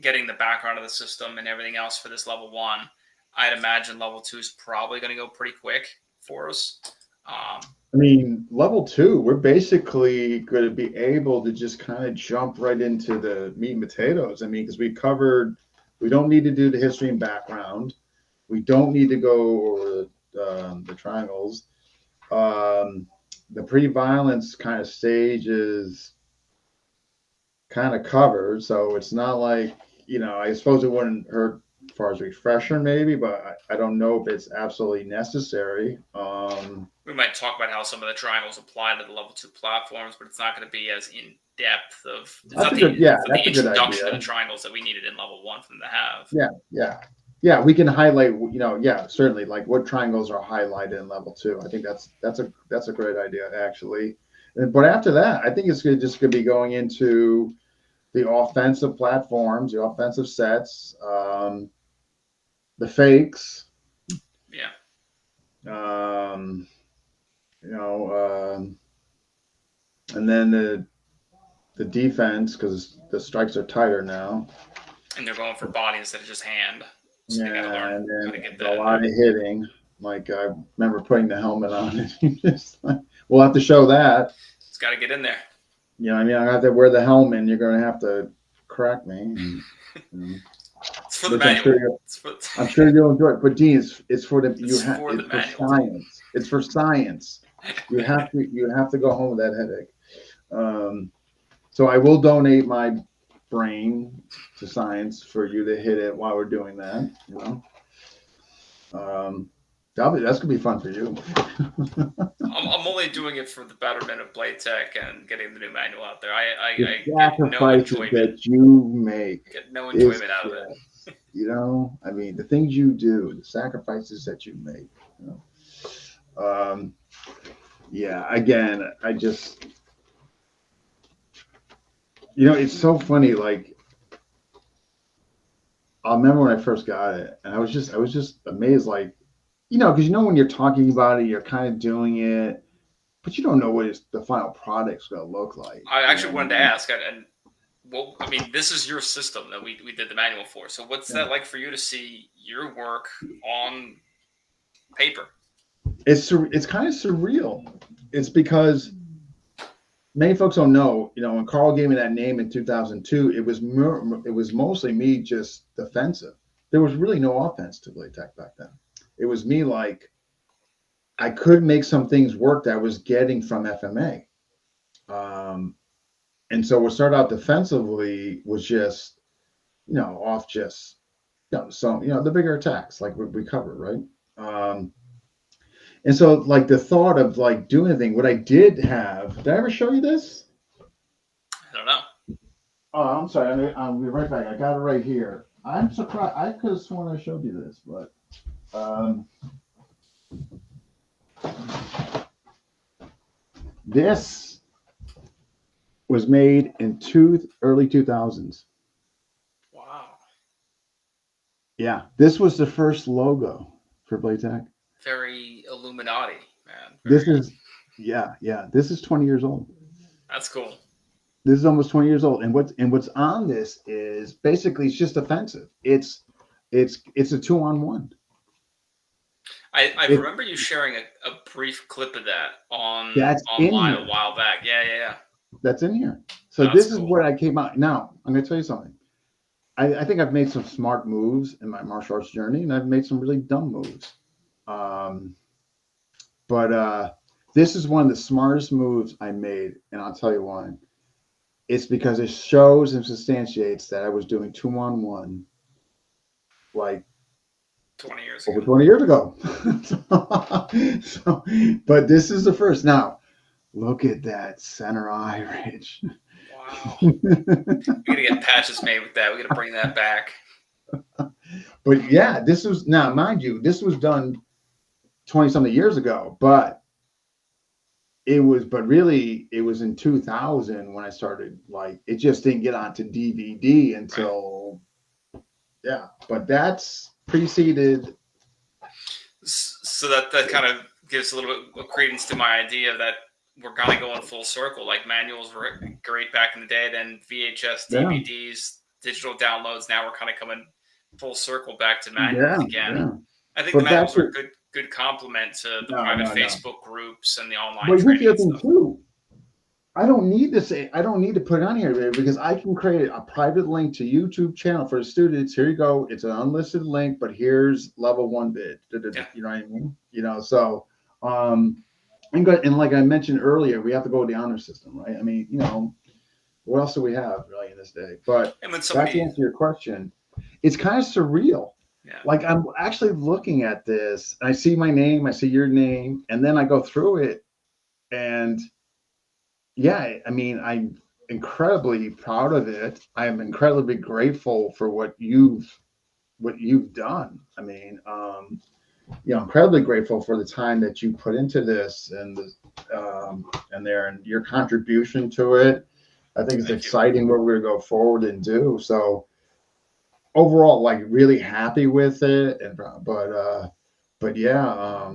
getting the background of the system and everything else for this level 1, I'd imagine level 2 is probably going to go pretty quick for us. I mean, level 2, we're basically going to be able to just kind of jump right into the meat and potatoes. I mean, because we don't need to do the history and background. We don't need to go over the triangles. The pre-violence kind of stage is kind of covered, so it's not like, I suppose it wouldn't hurt as far as refresher maybe, but I don't know if it's absolutely necessary. We might talk about how some of the triangles apply to the level 2 platforms, but it's not going to be as in depth of the introduction to the triangles that we needed in level 1 for them to have. Yeah, we can highlight, certainly, like what triangles are highlighted in level 2. I think that's a great idea, actually. But after that, I think it's just going to be going into the offensive platforms, the offensive sets, the fakes. Yeah. Um, and then the defense, because the strikes are tighter now. And they're going for body instead of just hand. So they got to Yeah, learn and how then to get a that in lot there. of hitting. Like I remember putting the helmet on and just like, we'll have to show that. It's got to get in there. I mean, I have to wear the helmet and you're going to have to correct me. And, you know, It's for the which I'm manual. sure you'll enjoy it. But Dean, it's for the The it's for manual. science. It's for science. You have to go home with that headache. So I will donate my brain to science for you to hit it while we're doing that. That's gonna be fun for you. I'm only doing it for the betterment of Blade Tech and getting the new manual out there. I The get no sacrifices enjoyment. that you make. Get no enjoyment out of it. I mean, the things you do, the sacrifices that you make. Yeah. Again, I just, it's so funny. Like, I remember when I first got it, and I was just amazed. Like, because when you're talking about it, you're kind of doing it, but you don't know what the final product's going to look like. I actually wanted to ask, and well, I mean, this is your system that we did the manual for. So what's that like for you to see your work on paper? It's kind of surreal. It's because many folks don't know, when Carl gave me that name in 2002, it was mostly me just defensive. There was really no offense to Blade Tech back then. It was me like I could make some things work that I was getting from FMA. And so what started out defensively was just, off just, the bigger attacks like we covered, right? And so like the thought of like doing anything, what I did have, did I ever show you this? I don't know. Oh, I'm sorry. I'll be right back. I got it right here. I'm surprised. I could have sworn I showed you this, but this was made in early 2000s. Wow. Yeah, this was the first logo for Blade Tech. Very Illuminati, man. This is, yeah. This is 20 years old. That's cool. This is almost 20 years old, and what's on this is basically it's just offensive. It's a 2-on-1. I remember you sharing a brief clip of that online a while back. Yeah. That's in here. So this is what I came out. Now I'm going to tell you something. I think I've made some smart moves in my martial arts journey, and I've made some really dumb moves. But this is one of the smartest moves I made, and I'll tell you why. It's because it shows and substantiates that I was doing 2-on-1 like 20 years over ago. 20 years ago. But this is the first. Now, look at that center eye ridge. Wow. We gotta get patches made with that. We gotta bring that back. But yeah, this was, now mind you, this was done 20 something years ago, but it was in 2000 when I started, like, it just didn't get onto DVD until, yeah, but that's preceded. So that kind of gives a little bit of credence to my idea that we're kind of going full circle. Like manuals were great back in the day, then VHS, DVDs, digital downloads. Now we're kind of coming full circle back to manuals again. Yeah. I think the manuals are a good complement to the private Facebook groups and the online training and stuff. Too. I don't need to put it on here because I can create a private link to YouTube channel for the students. Here you go. It's an unlisted link, but here's level 1 bid. Yeah. You know what I mean? So and like I mentioned earlier, we have to go to the honor system, right? I mean, what else do we have really in this day? But back to answer your question, it's kind of surreal. Yeah. Like I'm actually looking at this, and I see my name, I see your name, and then I go through it, and yeah, I mean, I'm incredibly proud of it. I am incredibly grateful for what you've done. I mean, incredibly grateful for the time that you put into this and your contribution to it. I think it's Thank you. exciting what we're going to go forward and do. So overall, like really happy with it. And but yeah,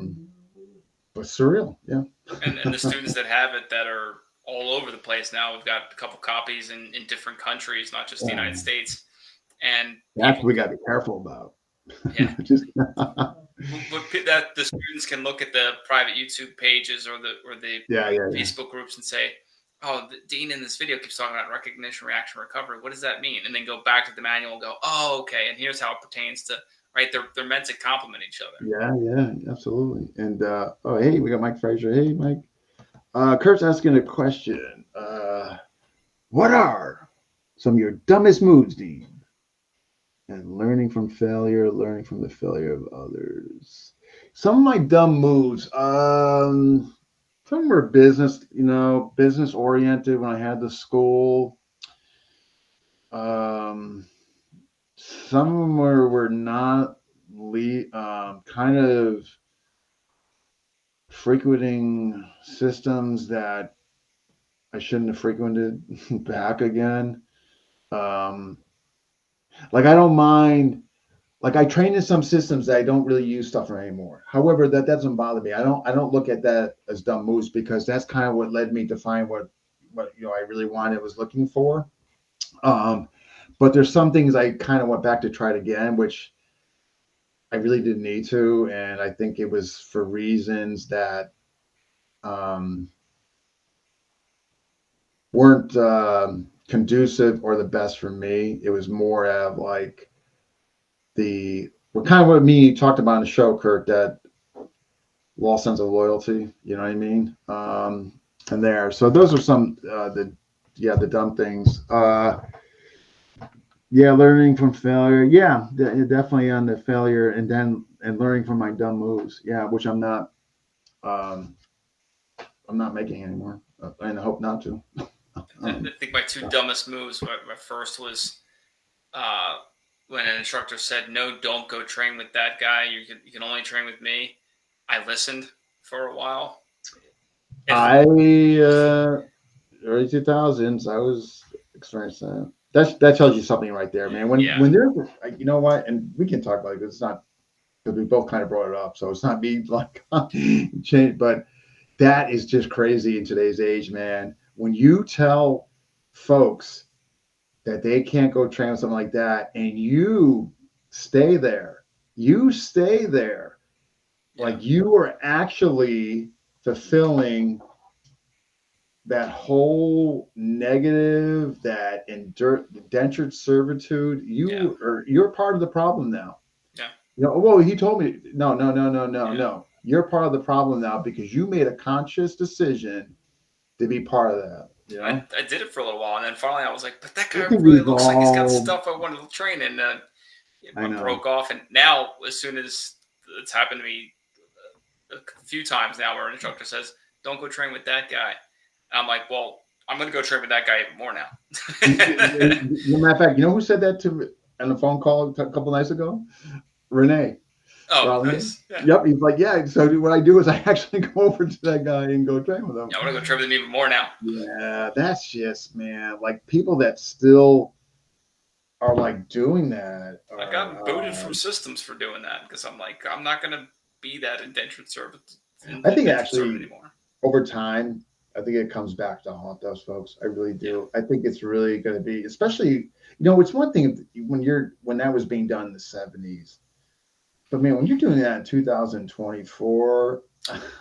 but surreal. Yeah. And the students that have it that are all over the place now. We've got a couple copies in different countries, not just the United States, and That's what people we can, got to be careful about. yeah. Just That the students can look at the private YouTube pages or the yeah, yeah, yeah. Facebook groups and say, "Oh, the dean in this video keeps talking about recognition, reaction, recovery. What does that mean?" And then go back to the manual and go, "Oh, okay." And here's how it pertains to right. They're meant to complement each other. Yeah, yeah, absolutely. And oh, hey, we got Mike Fraser. Hey, Mike. Kurt's asking a question. What are some of your dumbest moves, Dean? And learning from failure, learning from the failure of others. Some of my dumb moves. Some were business, business oriented when I had the school. Um, some of them were not kind of frequenting systems that I shouldn't have frequented back again. Um, like I don't mind. Like I train in some systems that I don't really use stuff anymore. However, that doesn't bother me. I don't look at that as dumb moves because that's kind of what led me to find what I really wanted was looking for. Um, but there's some things I kind of went back to try it again, which I really didn't need to, and I think it was for reasons that um, weren't conducive or the best for me. It was more of like the what kind of what me talked about in the show, Kurt, that lost sense of loyalty. You know what I mean? And there. So those are some the dumb things. Yeah, learning from failure. Yeah, definitely on the failure, and then learning from my dumb moves. Yeah, which um, I'm not making anymore, and I hope not to. I think my two dumbest moves. My first was uh, when an instructor said, "No, don't go train with that guy. You can only train with me." I listened for a while. I early 2000s, I was experiencing that. That tells you something right there, man. Yeah, When there's, you know what, and we can talk about it because it's not because we both kind of brought it up, so it's not me like change, but that is just crazy in today's age, man. When you tell folks that they can't go train with something like that, and stay there, you stay there, yeah, like you are actually fulfilling that whole negative, that indentured servitude, yeah, you're part of the problem now. yeah, Well, he told me, no, no, no, no, no, yeah. no. You're part of the problem now because you made a conscious decision to be part of that. I did it for a little while, and then finally I was like, "But that guy It can really looks like he's got evolve. stuff I wanted to train." And I I know. broke off. And now, as soon as it's happened to me a few times now, where an instructor says, "Don't go train with that guy," I'm like, "Well, I'm going to go train with that guy even more now." Matter of fact, you know who said that to me on the phone call a couple nights ago? Renee. Oh, Robinson. nice. Yeah. Yep. He's like, yeah. So what I do is I actually go over to that guy and go train with him. Yeah, I want to go train with him even more now. Yeah, that's just man. Like people that still are like doing that. I got booted from systems for doing that because I'm like, I'm not going to be that I think indentured servant actually anymore. over time, I think it comes back to haunt those folks. I really Yeah. do. I think it's really going to be, especially, it's one thing when that was being done in the 70s. But man, when you're doing that in 2024,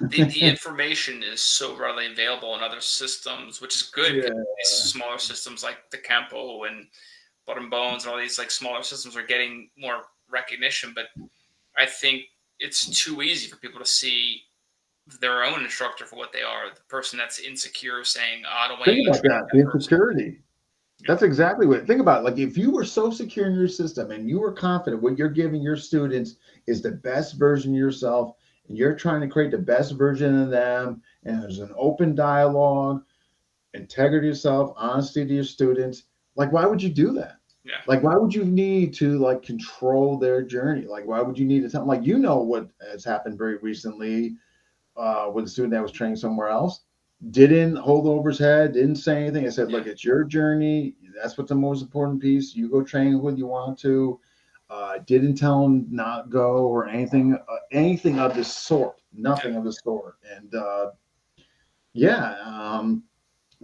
The information is so readily available in other systems, which is good yeah, because these smaller systems like the Kempo and Blood and Bones and all these like smaller systems are getting more recognition. But I think it's too easy for people to see their own instructor for what they are. The person that's insecure saying, oh, I don't want you think to go about train with that. The that person. insecurity. Yeah. That's exactly what. Think about it. Like if you were so secure in your system and you were confident what you're giving your students is the best version of yourself, and you're trying to create the best version of them, and there's an open dialogue, integrity to yourself, honesty to your students. Like, why would you do that? Yeah. Like, why would you need to like control their journey? Like, why would you need to what has happened very recently with a student that was training somewhere else? didn't hold over his head, didn't say anything. I said, Yeah. look, it's your journey. That's what's the most important piece. You go train with you want to. Didn't tell him not go or anything of the sort. Yeah. Nothing of the sort. And yeah,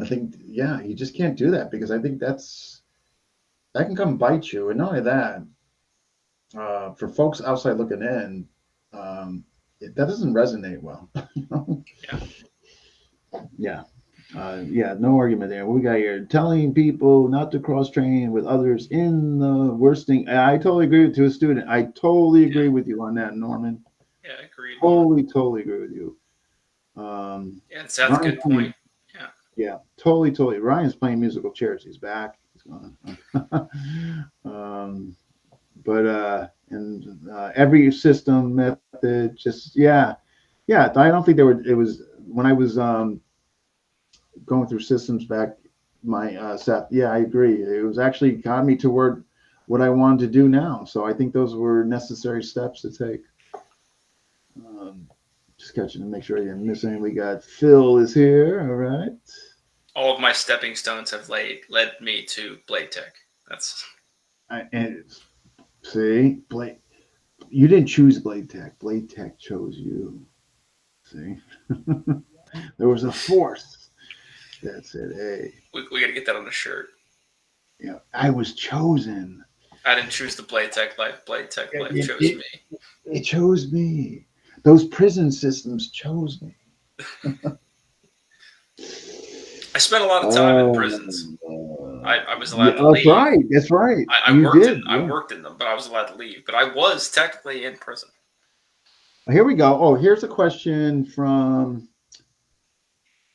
I think you just can't do that because I think that can come bite you. And not only that, for folks outside looking in, that doesn't resonate well. You know? Yeah. Yeah. Yeah, no argument there. What we got here? Telling people not to cross train with others in the worst thing. I totally agree with to a student. I totally Yeah. agree with you on that, Norman. Yeah. Agreed. Totally agree with you. Yeah. That's a Ryan's good point. playing, Yeah. yeah, totally. Ryan's playing musical chairs. He's back. He's gone. But and every system method, just yeah. I don't think there were. It was when I was going through systems back my set. Yeah, I agree. It was actually got me toward what I wanted to do now. So I think those were necessary steps to take. Um, just catching to make sure I didn't miss anything. We got Phil is here. All right. All of my stepping stones have led me to Blade Tech. That's And see, Blade, you didn't choose Blade Tech. Blade Tech chose you. See, there was a force that said, "Hey, we got to get that on a shirt. I was chosen. I didn't choose the Blade Tech life. Blade Tech life It, chose it, me. it chose me. Those prison systems chose me." I spent a lot of time in prisons. I was allowed Yeah, to that's leave. right. That's right. I You worked did. in I Yeah. worked in them, but I was allowed to leave. But I was technically in prison. Here we go. Oh, here's a question from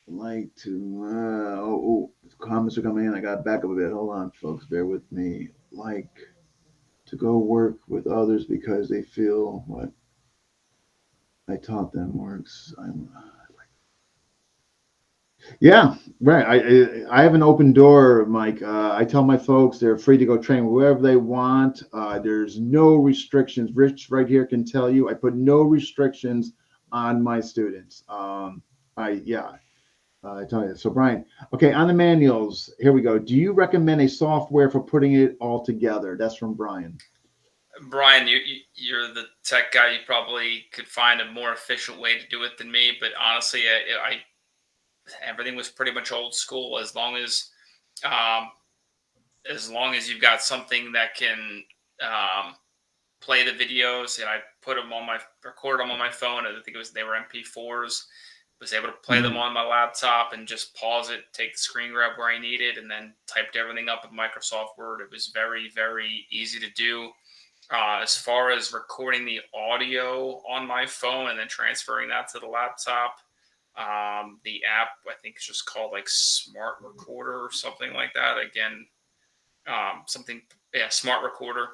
like to comments are coming in. I got back up a bit. Hold on, folks. Bear with me. Like to go work with others because they feel what I taught them works. Yeah, right. I have an open door, Mike. I tell my folks they're free to go train wherever they want. There's no restrictions. Rich right here can tell you I put no restrictions on my students. I yeah, I tell you. So Brian, okay, on the manuals, here we go. Do you recommend a software for putting it all together? That's from Brian. Brian, you're the tech guy. You probably could find a more efficient way to do it than me. But honestly, I everything was pretty much old school. Um, as long as you've got something that can um, play the videos, and I put them on my recorded them on my phone. I think they were MP4s. Was able to play them Mhm. on my laptop and just pause it, take the screen grab where I needed, and then typed everything up in Microsoft Word. It was very easy to do. As far as recording the audio on my phone and then transferring that to the laptop, the app I think is just called like Smart Recorder or something like that. Again, something Smart Recorder.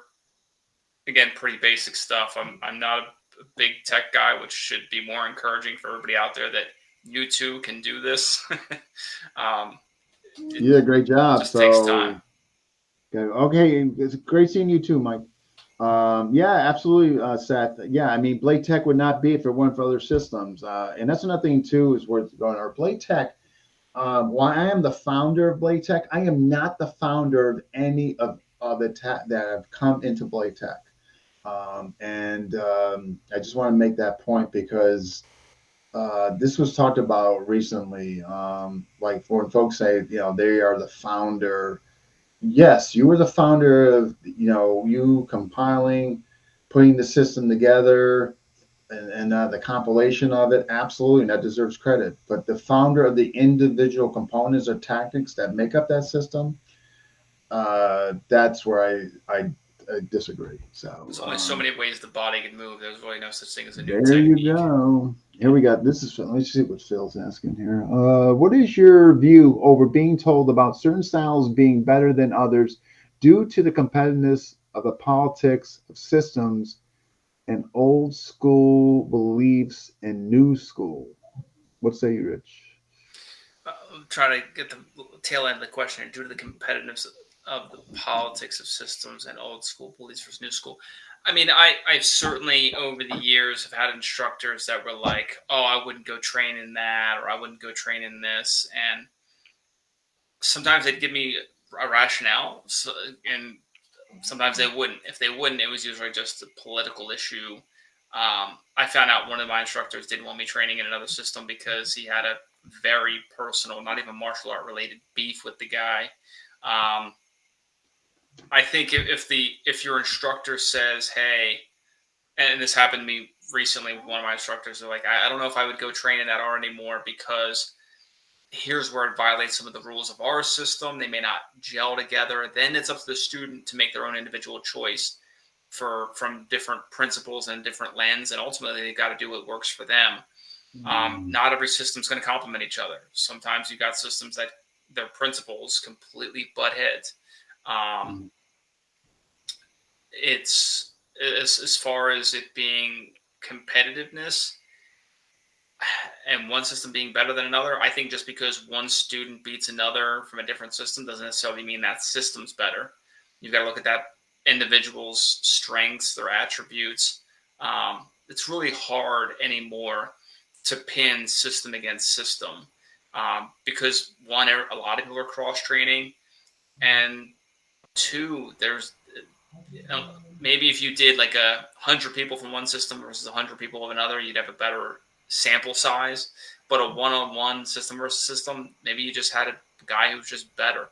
Again, pretty basic stuff. I'm not a big tech guy, which should be more encouraging for everybody out there that you too can do this. um, it You did a great job. just takes time. So okay, it's great seeing you too, Mike. Yeah, absolutely, Seth. Yeah, I mean, Blade Tech would not be if it weren't for other systems. And that's another thing too is worth going. Our Blade Tech. While I am the founder of Blade Tech, I am not the founder of any of the tech that have come into Blade Tech. And I just want to make that point because this was talked about recently. Like when folks say, they are the founder. Yes, you were the founder of, you compiling, putting the system together, and the compilation of it. Absolutely, and that deserves credit. But the founder of the individual components or tactics that make up that system, that's where I disagree. So There's only so many ways the body can move. There's really no such thing as a new there you technique. go. Here we got this is let's see what Phil's asking here. What is your view over being told about certain styles being better than others due to the competitiveness of the politics of systems and old school beliefs and new school? What say you, Rich? I'm trying to get the tail end of the question. Due to the competitiveness of the politics of systems and old school beliefs versus new school, I mean, I've certainly over the years have had instructors that were like, "Oh, I wouldn't go train in that, or I wouldn't go train in this," and sometimes they'd give me a rationale, so, and sometimes they wouldn't. If they wouldn't, it was usually just a political issue. I found out one of my instructors didn't want me training in another system because he had a very personal, not even martial art related beef with the guy. Um, I think if your instructor says, "Hey," and this happened to me recently with one of my instructors, they're like, I don't know if I would go train in that art anymore because here's where it violates some of the rules of our system. They may not gel together. Then it's up to the student to make their own individual choice from different principles and different lens, and ultimately they got to do what works for them. Not every system's going to complement each other. Sometimes you got systems that their principles completely butt heads. It's as far as it being competitiveness and one system being better than another. I think just because one student beats another from a different system doesn't necessarily mean that system's better. You've got to look at that individual's strengths, their attributes. It's really hard anymore to pin system against system because one, a lot of people are cross training, and two, there's maybe if you did like 100 people from one system versus 100 people of another, you'd have a better sample size. But a one-on-one system versus system, maybe you just had a guy who was just better.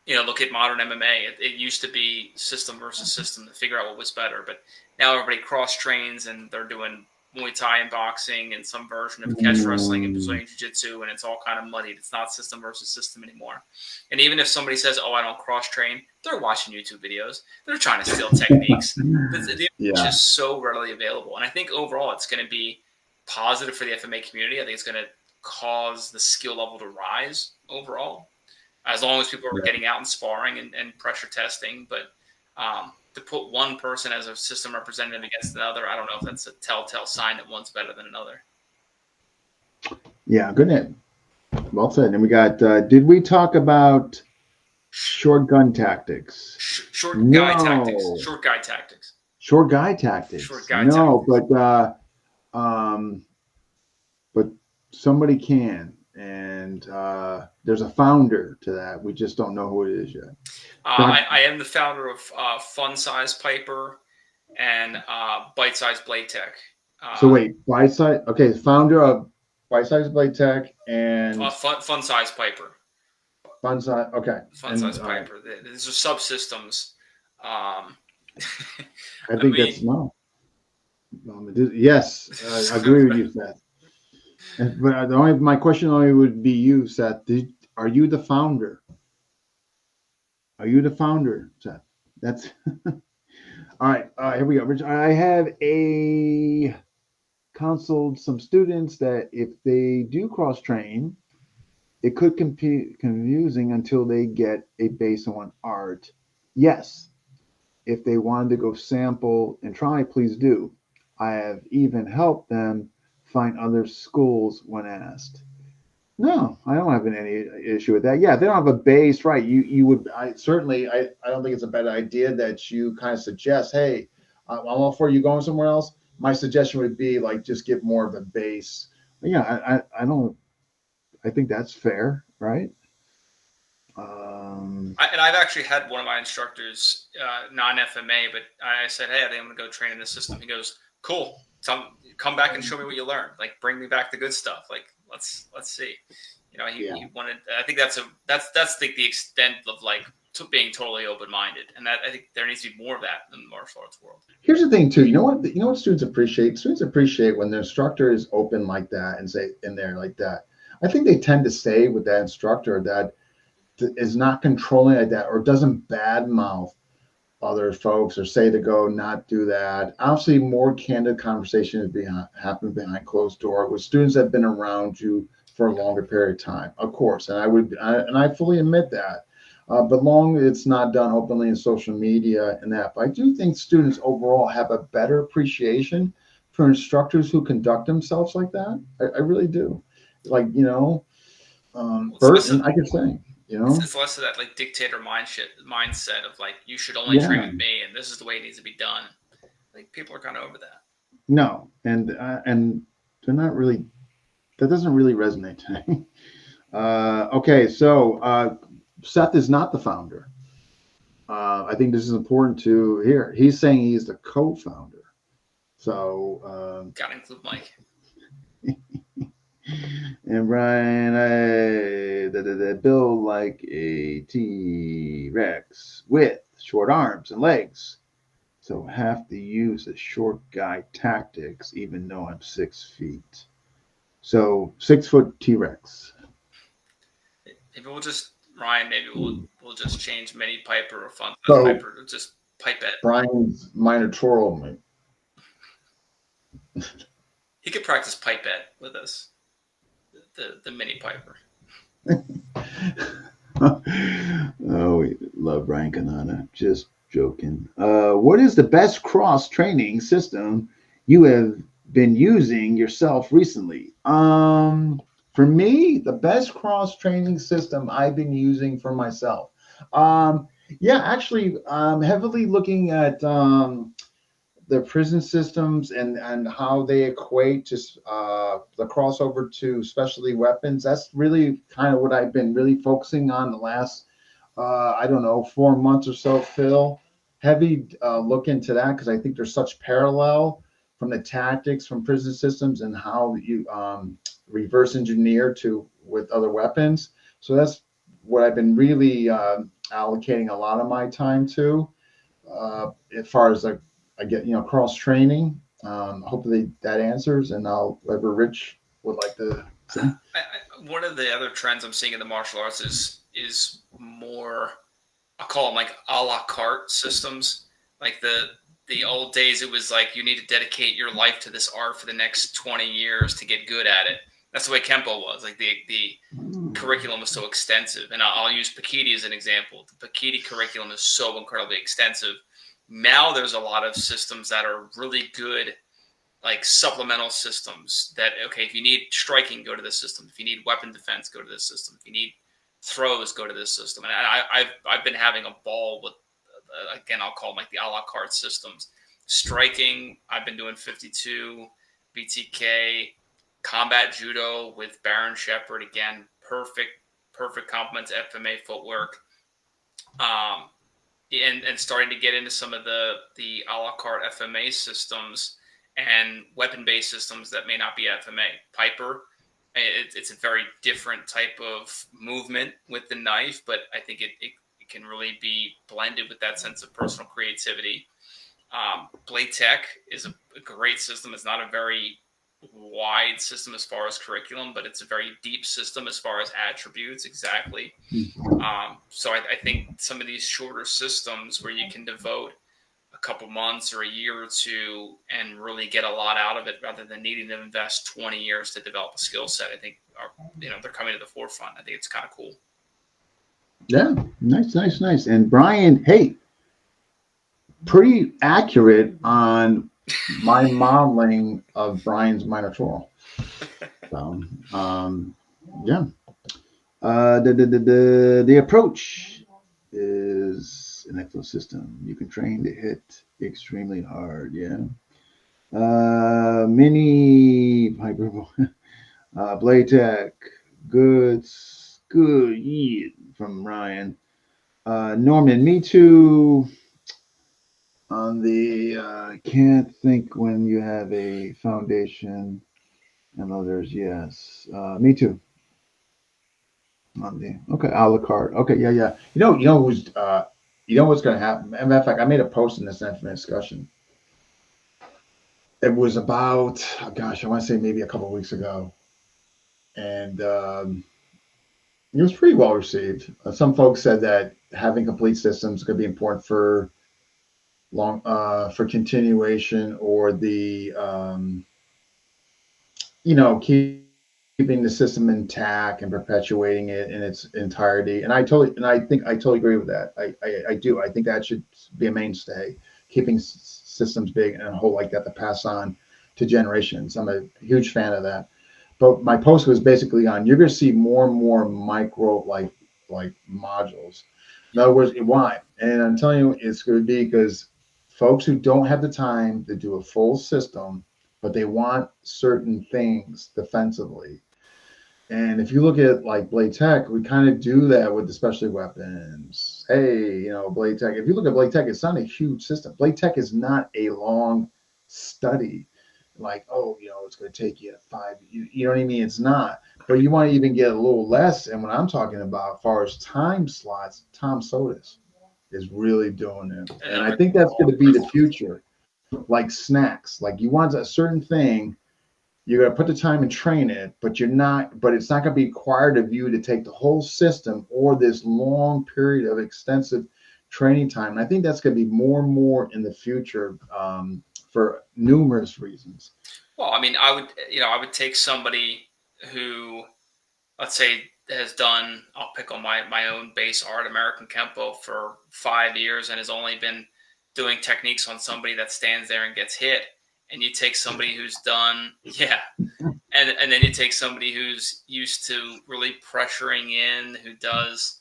Look at modern MMA. It used to be system versus system to figure out what was better, but now everybody cross trains and they're doing Muay Thai and boxing and some version of catch wrestling and Brazilian Jiu-Jitsu, and it's all kind of muddied. It's not system versus system anymore. And even if somebody says, "Oh, I don't cross train," they're watching YouTube videos. They're trying to steal techniques. The information is so readily available, and I think overall it's going to be positive for the FMA community. I think it's going to cause the skill level to rise overall, as long as people are getting out and sparring and pressure testing. But to put one person as a system representative against another, I don't know if that's a telltale sign that one's better than another. Yeah, good name. Well said. And we got, did we talk about short gun tactics? Short guy tactics. Short guy tactics. Short guy tactics. Short guy tactics. But somebody can. And there's a founder to that. We just don't know who it is yet. I am the founder of Fun Size Piper and Bite Size Blade Tech. So wait, Bite Size. Okay, founder of Bite Size Blade Tech and Fun Size Piper. Fun Size. Okay. Fun Size Piper. These are subsystems. I think that's no. Yes, I agree with you, Seth. But my question only would be you, Seth. Are you the founder? Are you the founder, Seth? That's all right. Here we go. I have counseled some students that if they do cross train, it could be confusing until they get a base on art. Yes, if they wanted to go sample and try, please do. I have even helped them find other schools when asked. No, I don't have any issue with that. Yeah, if they don't have a base, right? You would. I don't think it's a bad idea that you kind of suggest, hey, I'm all for you going somewhere else. My suggestion would be like just get more of a base. But yeah, I don't. I think that's fair, right? And I've actually had one of my instructors, non-FMA, but I said, "Hey, I think I'm going to go train in this system." He goes, "Cool. Come back and show me what you learned. Like, bring me back the good stuff. Like, let's see." He wanted. I think that's the extent of like being totally open-minded, and that I think there needs to be more of that in the martial arts world. Here's the thing, too. You know what students appreciate? Students appreciate when their instructor is open like that and say in there like that. I think they tend to stay with that instructor that is not controlling like that or doesn't badmouth other folks or say to go not do that. Obviously, more candid conversations happen behind closed door with students that have been around you for a longer period of time, of course. And I fully admit that. But long it's not done openly in social media and that. But I do think students overall have a better appreciation for instructors who conduct themselves like that. I really do. Like, Bert, and I could say. you know? It's less of that like dictator mindset of like you should only train Yeah, with me and this is the way it needs to be done. Like people are kind of over that. no, and they're not really. That doesn't really resonate to me. Okay, so Seth is not the founder. I think this is important to hear. He's saying he's the co-founder. So, Got to include Mike. and Brian, they build like a T Rex with short arms and legs. So have to use the short guy tactics, even though I'm 6 feet. So 6 foot T Rex. Maybe we'll just Ryan. Maybe we'll just change Mini Piper or Fun Size So Piper to just Pipette. Brian's Minotaur. He could practice Pipette with us. The Mini Piper. Oh, we love Brian Canada. Just joking. What is the best cross training system you have been using yourself recently? For me, the best cross training system I've been using for myself. Yeah, actually, I'm heavily looking at the prison systems and how they equate to the crossover to specialty weapons. That's really kind of what I've been really focusing on the last I don't know 4 months or so. Phil, heavy look into that because I think there's such parallel from the tactics from prison systems and how you reverse engineer to with other weapons. So that's what I've been really allocating a lot of my time to as far as like I get cross training. Hopefully that answers, and I'll whatever Rich would like to say. One of the other trends I'm seeing in the martial arts is more. I call them like a la carte systems. Like the old days, it was like you need to dedicate your life to this art for the next 20 years to get good at it. That's the way Kempo was. Like the curriculum was so extensive. And I'll use Pakiti as an example. The Pakiti curriculum is so incredibly extensive. Now there's a lot of systems that are really good, like supplemental systems that, okay, if you need striking, go to this system. If you need weapon defense, go to this system. If you need throws, go to this system. And I've been having a ball with, again, I'll call them like the a la carte systems. Striking, I've been doing 52, BTK, combat judo with Baron Shepard. Again, perfect complements FMA footwork. And starting to get into some of the a la carte FMA systems and weapon-based systems that may not be FMA. Piper, it's a very different type of movement with the knife, but I think it can really be blended with that sense of personal creativity. Blade Tech is a great system. It's not a very wide system as far as curriculum, but it's a very deep system as far as attributes. Exactly. So I think some of these shorter systems where you can devote a couple months or a year or two and really get a lot out of it rather than needing to invest 20 years to develop a skill set, I think they're coming to the forefront. I think it's kind of cool. Yeah, nice. And Brian, hey, pretty accurate on my modeling of Brian's Minotaur. So, yeah. The approach is an excellent system. You can train to hit extremely hard. Yeah. Mini hyperbole. Blade Tech. Good. Yeah, from Ryan. Norman, me too. On the can't think when you have a foundation and others. Yes. Me too. On the okay, a la carte. Okay, yeah. Who's what's going to happen. As a matter of fact, I made a post in this infamous discussion. It was about, oh gosh, I want to say maybe a couple of weeks ago, and it was pretty well received. Some folks said that having complete systems could be important for for continuation or the keeping the system intact and perpetuating it in its entirety. And I think I totally agree with that. I do. I think that should be a mainstay, keeping systems big and a whole like that to pass on to generations. I'm a huge fan of that. But my post was basically on you're going to see more and more micro like modules. In other words, why? And I'm telling you, it's going to be because folks who don't have the time to do a full system, but they want certain things defensively. And if you look at like Blade Tech, we kind of do that with the specialty weapons. Hey, Blade Tech. If you look at Blade Tech, it's not a huge system. Blade Tech is not a long study. Like, oh, it's going to take you 5. You know what I mean? It's not. But you want to even get a little less. And what I'm talking about, as far as time slots, Tom Sodas is really doing it. And I think that's going to be the future. Like snacks. Like you want a certain thing, you're going to put the time and train it, but it's not going to be required of you to take the whole system or this long period of extensive training time. And I think that's going to be more and more in the future for numerous reasons. Well, I mean, I would take somebody who, let's say, has done, I'll pick on my own base art, American Kempo, for 5 years and has only been doing techniques on somebody that stands there and gets hit. And you take somebody who's done, and then you take somebody who's used to really pressuring in, who does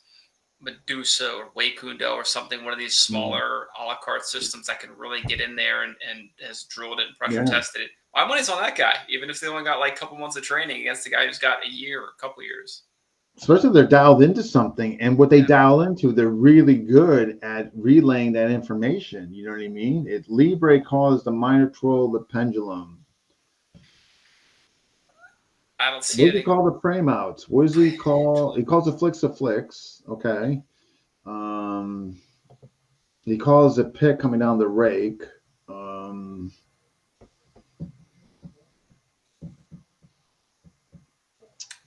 Medusa or Wakundo or something, one of these smaller a la carte systems that can really get in there and has drilled it and pressure tested it. My money's on that guy, even if they only got like a couple months of training against the guy who's got a year or a couple years. Especially if they're dialed into something, and what they dial into, they're really good at relaying that information. You know what I mean? Libre calls the minor twirl the pendulum. I don't see what does he call the frame outs? What does he call? He calls the flicks. Okay. He calls the pick coming down the rake.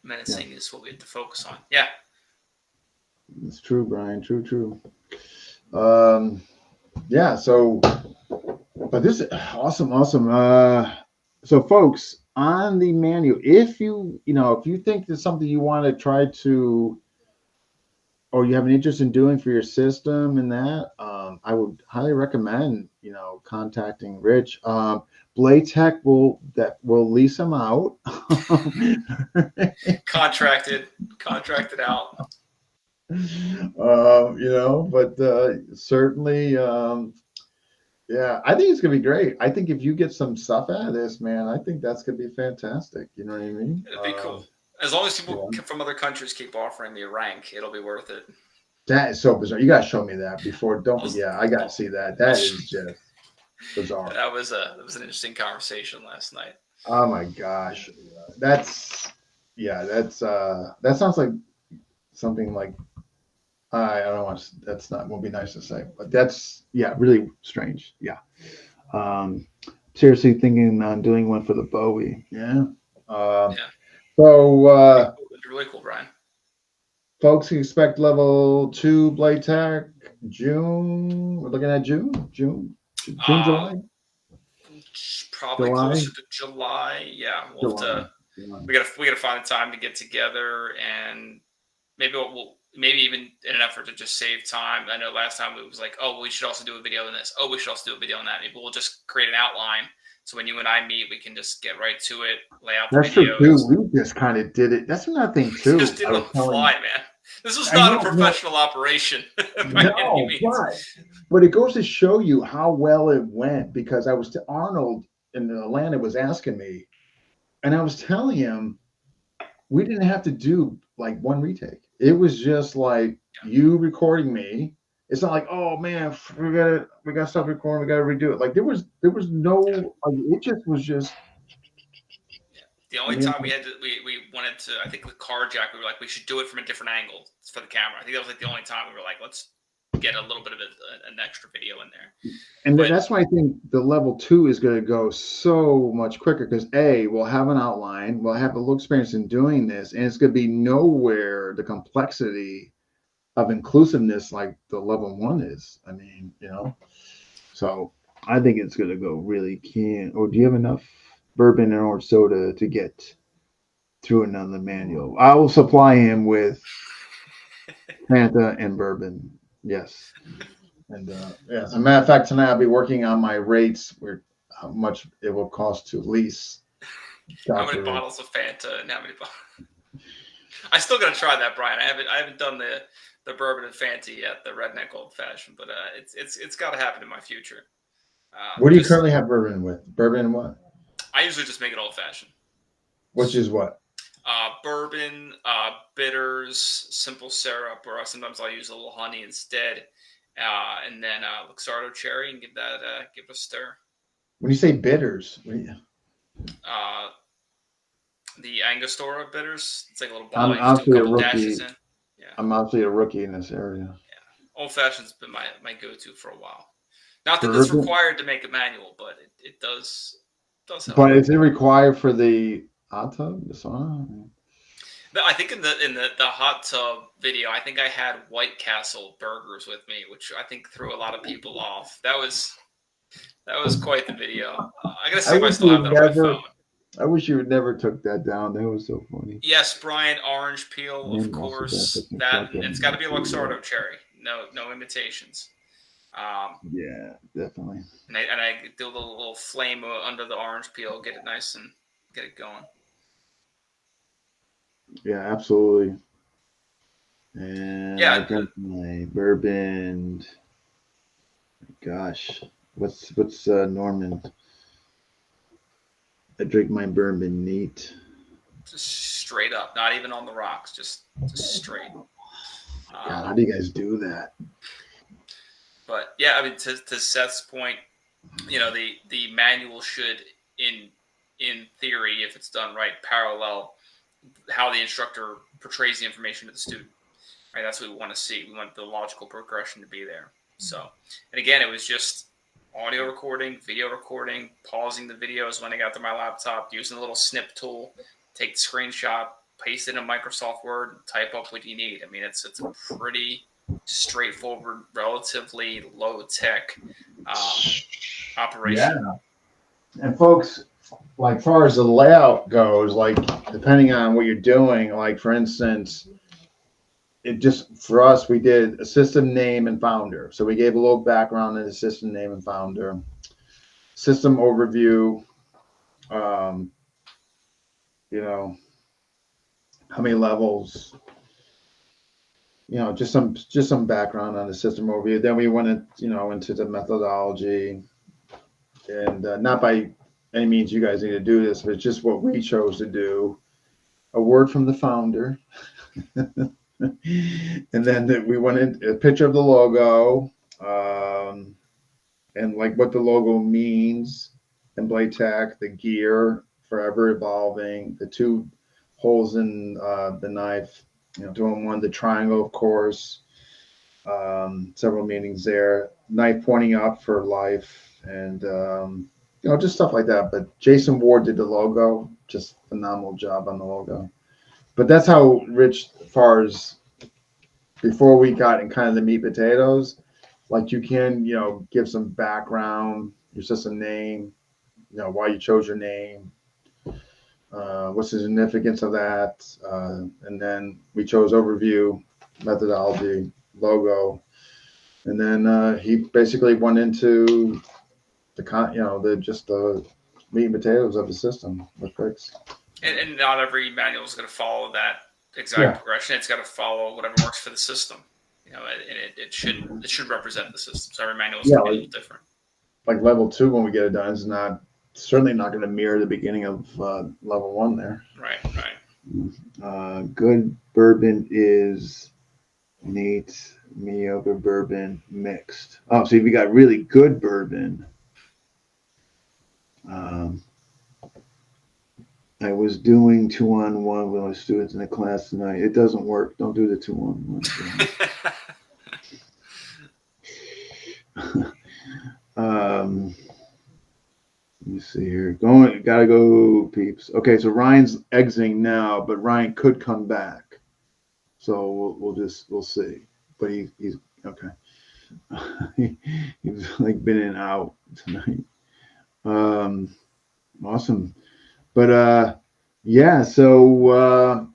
Menacing is what we have to focus on. Yeah. It's true, Brian. True. Yeah. So, but this is awesome. So, folks, on the manual, if you think there's something you want to try to, or you have an interest in doing for your system and that, I would highly recommend, contacting Rich. Blade Tech will lease them out. Contracted out. But certainly, yeah, I think it's gonna be great. I think if you get some stuff out of this, man, I think that's gonna be fantastic. You know what I mean? It'd be cool. As long as people from other countries keep offering me a rank, it'll be worth it. That is so bizarre. You gotta show me that before. I gotta see that. That is just bizarre. That was an interesting conversation last night. Oh my gosh, that sounds like something like I don't want. That's not won't be nice to say, but that's really strange. Yeah. Seriously thinking on doing one for the Bowie. Yeah. So it's really cool, Brian. Folks, expect level 2 Blade Tech June. We're looking at June, July. Probably closer to July. Yeah, we gotta find a time to get together, and maybe maybe even in an effort to just save time. I know last time it was like, oh, we should also do a video on this. Oh, we should also do a video on that. Maybe we'll just create an outline. So when you and I meet, we can just get right to it, lay out the videos. True, too. We just kind of did it. That's another thing, too. Just did it on the fly, man. This was not a professional operation by any means. But it goes to show you how well it went, because I was to Arnold in Atlanta was asking me, and I was telling him we didn't have to do like one retake. It was just like you recording me. It's not like, oh man, we gotta stop recording, we gotta redo it. Like there was no, it just was just. The only time we wanted to, I think with Carjack, we were like, we should do it from a different angle for the camera. I think that was like the only time we were like, let's get a little bit of an extra video in there. And that's why I think the level 2 is going to go so much quicker, because we'll have an outline, we'll have a little experience in doing this, and it's going to be nowhere the complexity of inclusiveness like the level 1 is. I mean, so I think it's going to go really keen. Or do you have enough bourbon and orange soda to get through another manual? I will supply him with Fanta and bourbon. Yes. And as a matter of fact, tonight I'll be working on my rates, how much it will cost to lease. How many bottles of Fanta and how many bottles? I still gotta try that, Brian. I haven't done the bourbon and Fanti yet, the redneck old fashioned, but it's got to happen in my future. What do you Just currently have bourbon with? Bourbon and what? I usually just make it old fashioned. Which is what? Bourbon, bitters, simple syrup, or sometimes I'll use a little honey instead, and then Luxardo cherry and give it a stir. When you say bitters, Uh, the Angostura bitters, it's like a little bottle. I'm You just do a obviously a couple dashes rookie. in. Yeah, I'm obviously a rookie in this area. old fashioned's been my go to for a while. Not that it's Bourbon, required to make a manual, but it does help. but is it required for the hot tub? The sauna? I think in the hot tub video, I think I had White Castle burgers with me, which I think threw a lot of people off. That was quite the video. I gotta see I if I wish still you have that on my never. phone. I wish you never took that down. That was so funny. Yes, Brian, orange peel, of And also got course. some That and it's got to fucking be a Luxardo cherry. No imitations. yeah, definitely. And I do a little flame under the orange peel, get it nice and get it going. Yeah, absolutely. And I Yeah, got my bourbon. Gosh, what's Norman? I drink my bourbon neat. just straight up, not even on the rocks, just straight. God, how Um, do you guys do that? but yeah, I mean, to Seth's point, the manual should in theory, if it's done right, parallel how the instructor portrays the information to the student. Right, that's what we want to see. We want the logical progression to be there. So, and again, it was just audio recording, video recording, pausing the videos when I got to my laptop, using the little snip tool, take the screenshot, paste it in Microsoft Word, and type up what you need. I mean, it's a pretty straightforward, relatively low tech Yeah, operation. and folks, like far as the layout goes, like depending on what you're doing, like for instance, it just for us we did a system name and founder. So we gave a little background in the system name and founder, system overview, um, you know, how many levels, just some background on the system overview. Then we went into the methodology, and not by any means you guys need to do this, but it's just what we chose to do. A word from the founder, and then we went in a picture of the logo, um, and like what the logo means, and Blaytech, the gear, forever evolving, the two holes in the knife, doing one, the triangle, of course, several meanings there, knife pointing up for life, and just stuff like that. But Jason Ward did the logo, just phenomenal job on the logo. But that's how Rich, as far as before we got in kind of the meat potatoes, like you can, give some background, your system name, why you chose your name, what's the significance of that, and then we chose overview, methodology, logo, and then he basically went into the meat and potatoes of the system with Fix. And not every manual is going to follow that exact Yeah. progression. It's got to follow whatever works for the system. And it should represent the system. So every manual is Yeah, going to be a little different. like level 2 when we get it done is certainly not going to mirror the beginning of level 1 there. Right. Good bourbon is neat, mediocre bourbon mixed. Oh, so if you got really good bourbon, um, I was doing 2-on-1 with my students in the class tonight. It doesn't work. Don't do the 2-on-1. Let me see here. Gotta go, peeps. Okay, so Ryan's exiting now, but Ryan could come back. So we'll see. But he's okay. He's like been in and out tonight. Awesome. But yeah. So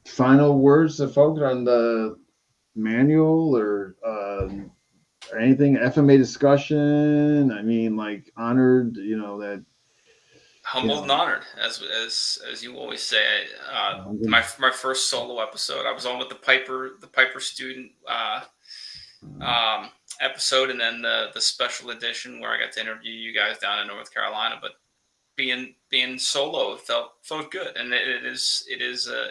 final words to folks on the manual or anything FMA discussion. I mean, like honored. That Humbled and honored, as you always say. My first solo episode, I was on with the Piper student episode, and then the special edition where I got to interview you guys down in North Carolina. But being solo felt good, and it is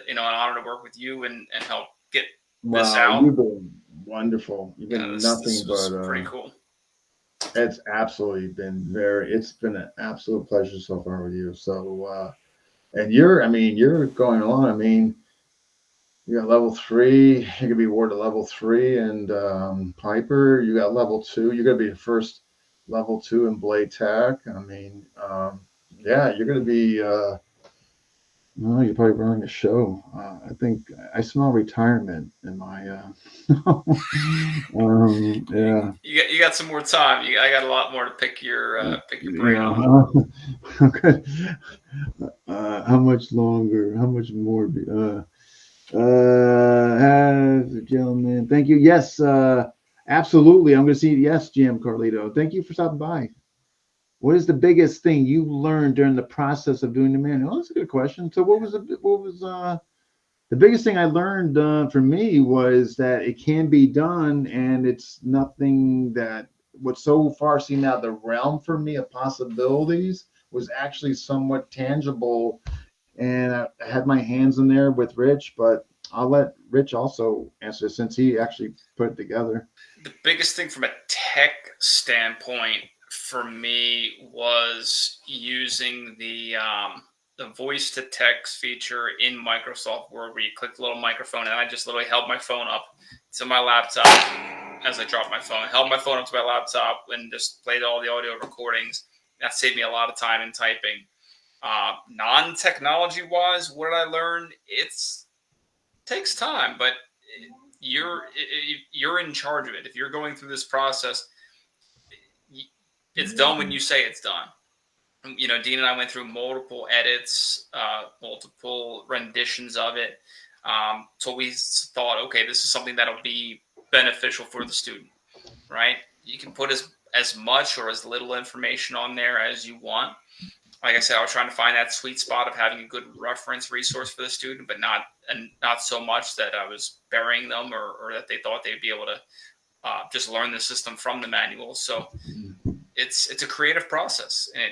an honor to work with you and help get this Wow, out. you've been wonderful. You've been This nothing was but pretty cool. it's been an absolute pleasure so far with you. So and you're going along. I mean, you got level 3, you could be awarded level 3 and Piper, you got level 2. You're gonna be the first level 2 in Blade Tech. I mean, yeah, you're gonna be well, you're probably running a show. I think I smell retirement in my. Yeah. You got some more time. I got a lot more to pick your brain Yeah. on. Okay. How much longer? How much more? As a gentleman, thank you. Yes, absolutely. I'm going to see. Yes, Jim Carlito. Thank you for stopping by. What is the biggest thing you learned during the process of doing the manual? Oh, that's a good question. So, the biggest thing I learned for me was that it can be done, and it's nothing that what so far seemed out of the realm for me of possibilities was actually somewhat tangible. And I had my hands in there with Rich, but I'll let Rich also answer since he actually put it together. The biggest thing from a tech standpoint for me was using the voice to text feature in Microsoft Word, where you click the little microphone, and I just literally held my phone up to my laptop as I dropped my phone. Held my phone up to my laptop and just played all the audio recordings. That saved me a lot of time in typing. Non-technology wise, what did I learn? It takes time, but you're in charge of it. If you're going through this process, it's done when you say it's done. Dean and I went through multiple edits, multiple renditions of it. So we thought, okay, this is something that'll be beneficial for the student, right? You can put as much or as little information on there as you want. Like I said, I was trying to find that sweet spot of having a good reference resource for the student, but not so much that I was burying them or that they thought they'd be able to just learn the system from the manual. So it's a creative process, and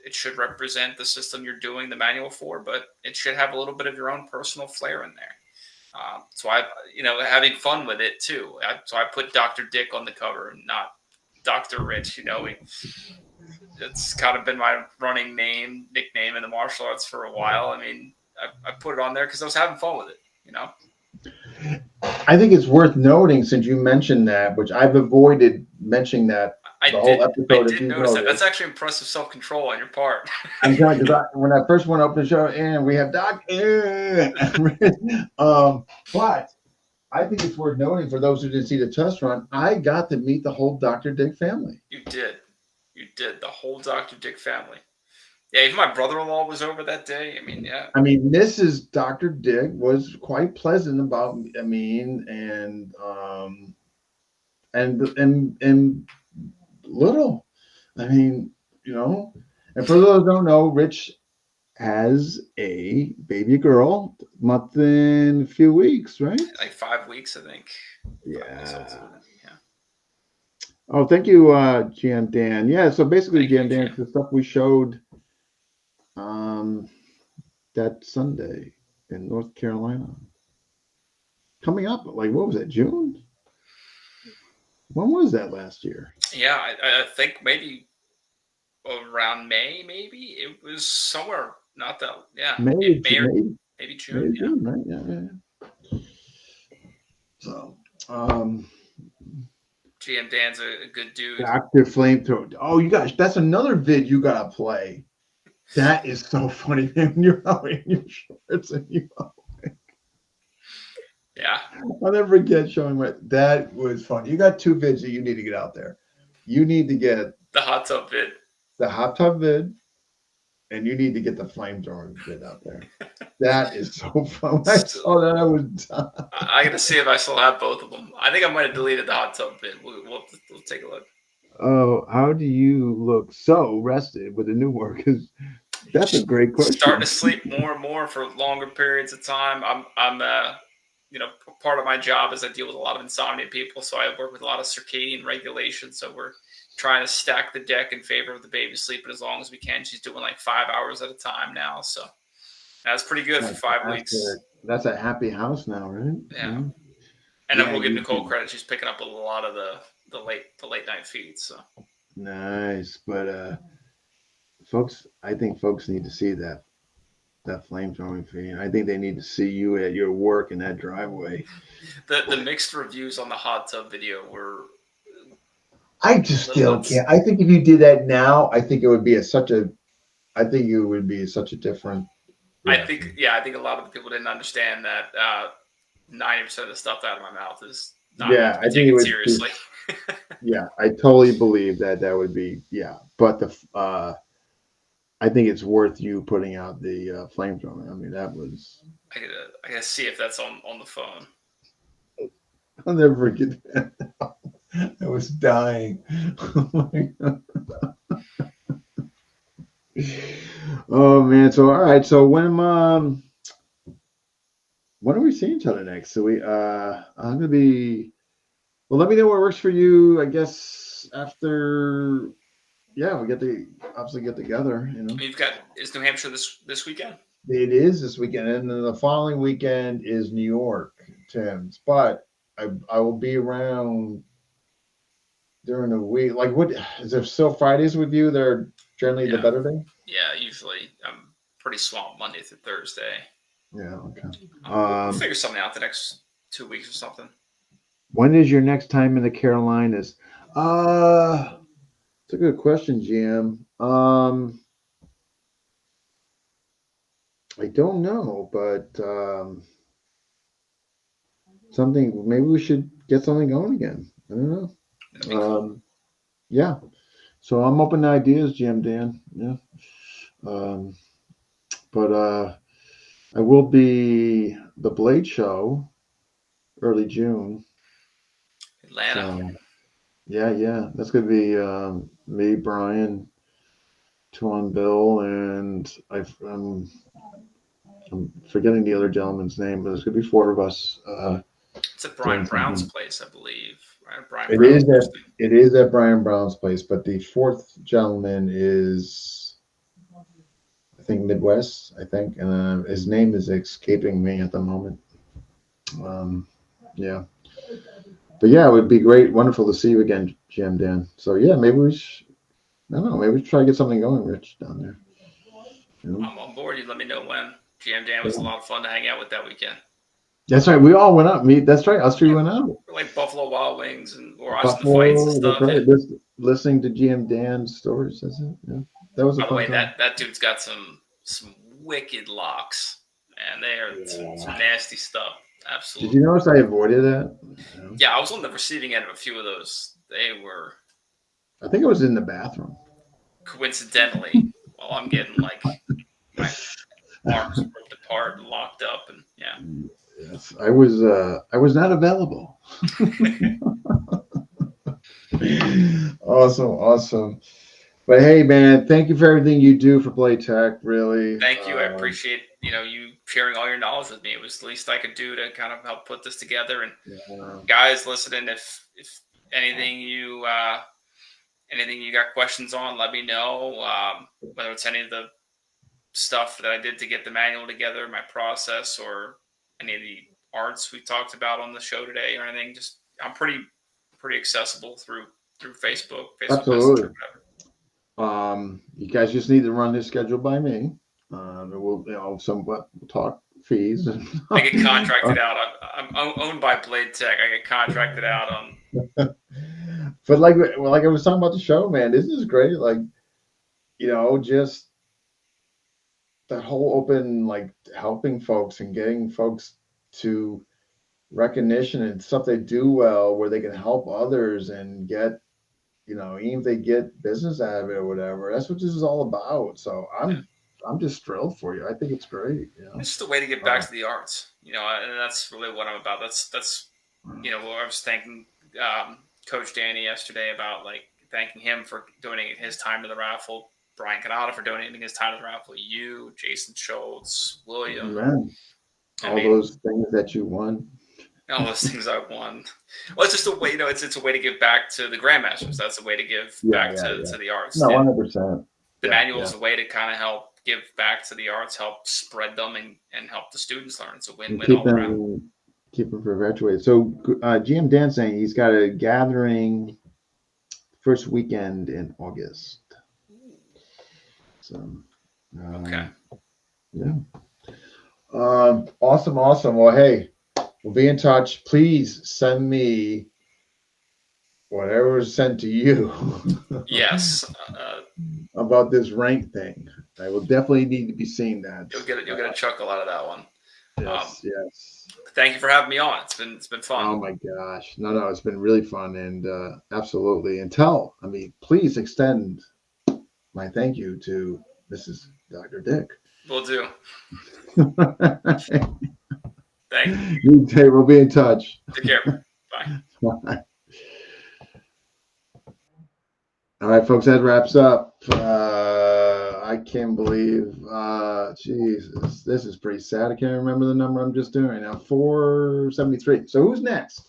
it should represent the system you're doing the manual for, but it should have a little bit of your own personal flair in there. So having fun with it too. So I put Dr. Dick on the cover and not Dr. Rich. It's kind of been my running nickname in the martial arts for a while. I mean, I put it on there because I was having fun with it. I think it's worth noting, since you mentioned that, which I've avoided mentioning that whole episode. I did notice that. That's actually impressive self-control on your part. I'm trying, because when I first went up the show, and we have Doc, but I think it's worth noting for those who didn't see the test run, I got to meet the whole Dr. Dick family. You did the whole Dr. Dick family. Yeah, even my brother-in-law was over that day. I mean, yeah. I mean, Mrs. Dr. Dick was quite pleasant about. I mean, and little. I mean, and for those who don't know, Rich has a baby girl, month and a few weeks, right? Like 5 weeks, I think. Yeah. Oh, thank you, GM Dan. Yeah, so basically, GM Dan, the stuff we showed that Sunday in North Carolina. Coming up, like, what was it, June? When was that last year? Yeah, I think maybe around May, maybe. It was somewhere, not that, yeah. Maybe June. Maybe June, right? Yeah. So, GM Dan's a good dude. Dr. Flamethrower. Oh, you guys, that's another vid you gotta play. That is so funny, man. You're out in your shorts and yeah. I'll never forget showing that was fun. You got 2 vids that you need to get out there. You need to get the hot tub vid. The hot tub vid, and you need to get the flamethrower vid out there. That is so fun. When I saw that, I was done. I got to see if I still have both of them. I think I might have deleted the hot tub vid. We'll take a look. Oh, how do you look so rested with the new work? That's a great starting question. to sleep more and more for longer periods of time. Part of my job is I deal with a lot of insomnia people, so I work with a lot of circadian regulation. So we're trying to stack the deck in favor of the baby sleeping as long as we can. She's doing like 5 hours at a time now, so that's pretty good for 5 weeks. That's a happy house now, right? Yeah, Yeah. and I Yeah, will give you Nicole can. credit. She's picking up a lot of the late night feeds. So Nice. But folks, I think folks need to see that flame throwing feed. I think they need to see you at your work in that driveway. the mixed reviews on the hot tub video were I just still let's. can't. I think if you did that now, I think it would be I think it would be such a different reaction. I think a lot of the people didn't understand that 90% of the stuff out of my mouth is not meant Yeah, to be I think it taken would be. seriously. Yeah, I totally believe that would be. Yeah, but I think it's worth you putting out the flamethrower. I mean, that was. I gotta see if that's on the phone. I'll never forget that. I was dying. Oh my God. Oh man. So all right. So when are we seeing each other next? So I'm gonna be. Well, let me know what works for you. I guess after. Yeah, we get to obviously get together. You've got is New Hampshire this weekend? It is this weekend, and then the following weekend is New York, Tim's. But I will be around during the week. Like, what is there still Fridays with you? They're generally the Yeah, better day. yeah. Usually I'm pretty swamped Monday through Thursday. Yeah. Okay. We'll figure something out the next 2 weeks or something. When is your next time in the Carolinas? Uh, it's a good question, Jim. I don't know, but something. Maybe we should get something going again. I don't know. That'd be cool. Yeah. So I'm open to ideas, Jim Dan. Yeah. Um, but I will be the Blade Show early June. Atlanta. So yeah, yeah, that's gonna be me, Brian, Tuan, Bill, and I'm forgetting the other gentleman's name, but there's gonna be four of us It's at doing Brian Brown's something. place, I believe. Right? Brian It Brown's is at hosting. it is at Brian Brown's place, but the fourth gentleman is I think Midwest, I think, and his name is escaping me at the moment. Um, yeah, but yeah, it would be great, wonderful to see you again, Jim Dan. So yeah, maybe we should. I don't know. Maybe we should try to get something going, Rich, down there. You know? I'm on board. You let me know when. GM Dan was a Yeah. lot of fun to hang out with that weekend. That's right. We all went out. That's right. Us three Yeah, went out. we're like Buffalo Wild Wings and we're watching the fights and Buffalo. That's stuff. right. Yeah. Listening to GM Dan's stories. That's it. Yeah. That was a By the fun way, time. that dude's got some wicked locks, and they are some Yeah. nasty stuff. Did you Absolutely. notice I avoided that? Yeah. Yeah, I was on the receiving end of a few of those. They were I think it was in the bathroom. coincidentally while I'm getting like my arms ripped apart and locked up, and yeah. Yes, I was not available. Awesome, awesome. But hey, man, thank you for everything you do for Play Tech. Really, Thank you. I appreciate you sharing all your knowledge with me. It was the least I could do to kind of help put this together. And yeah. guys listening, if anything you got questions on, let me know. Whether it's any of the stuff that I did to get the manual together, my process, or any of the arts we talked about on the show today, or anything. Just I'm pretty accessible through Facebook Messenger, Absolutely. whatever. You guys just need to run this schedule by me. And we'll, somewhat we'll talk fees. And, I get contracted out. I'm owned by Blade Tech. I get contracted out on. but like I was talking about the show, man, this is great. Like, just that whole open, like helping folks and getting folks to recognition and stuff they do well, where they can help others and get, even if they get business out of it or whatever. That's what this is all about. So Yeah. I'm just thrilled for you. I think it's great. It's just a way to get back to the arts, and that's really what I'm about. That's what I was thanking Coach Danny yesterday about, like thanking him for donating his time to the raffle. Brian Canada for donating his time to the raffle. You, Jason Schultz, William. Man, all those things that you won. All those things I won. Well, it's just a way, it's a way to give back to the Grandmasters. That's a way to give back to the arts. No, 100%. The manual is a way to kind of help give back to the arts, help spread them, and help the students learn. It's a win-win all around. Keep them perpetuated. So GM Dan's saying he's got a gathering first weekend in August. So, okay. Yeah. Awesome. Well, hey, we'll be in touch. Please send me whatever was sent to you. Yes. About this rank thing. I will definitely need to be seeing that. You'll get a chuckle out of that one. Yes. Thank you for having me on. It's been fun. Oh my gosh. No, it's been really fun, and absolutely. And please extend my thank you to Mrs. Dr. Dick. Will do. Thank you. We'll be in touch. Take care. Bye. Bye. All right, folks, that wraps up. I can't believe, Jesus, this is pretty sad. I can't remember the number I'm just doing right now. 473. So who's next?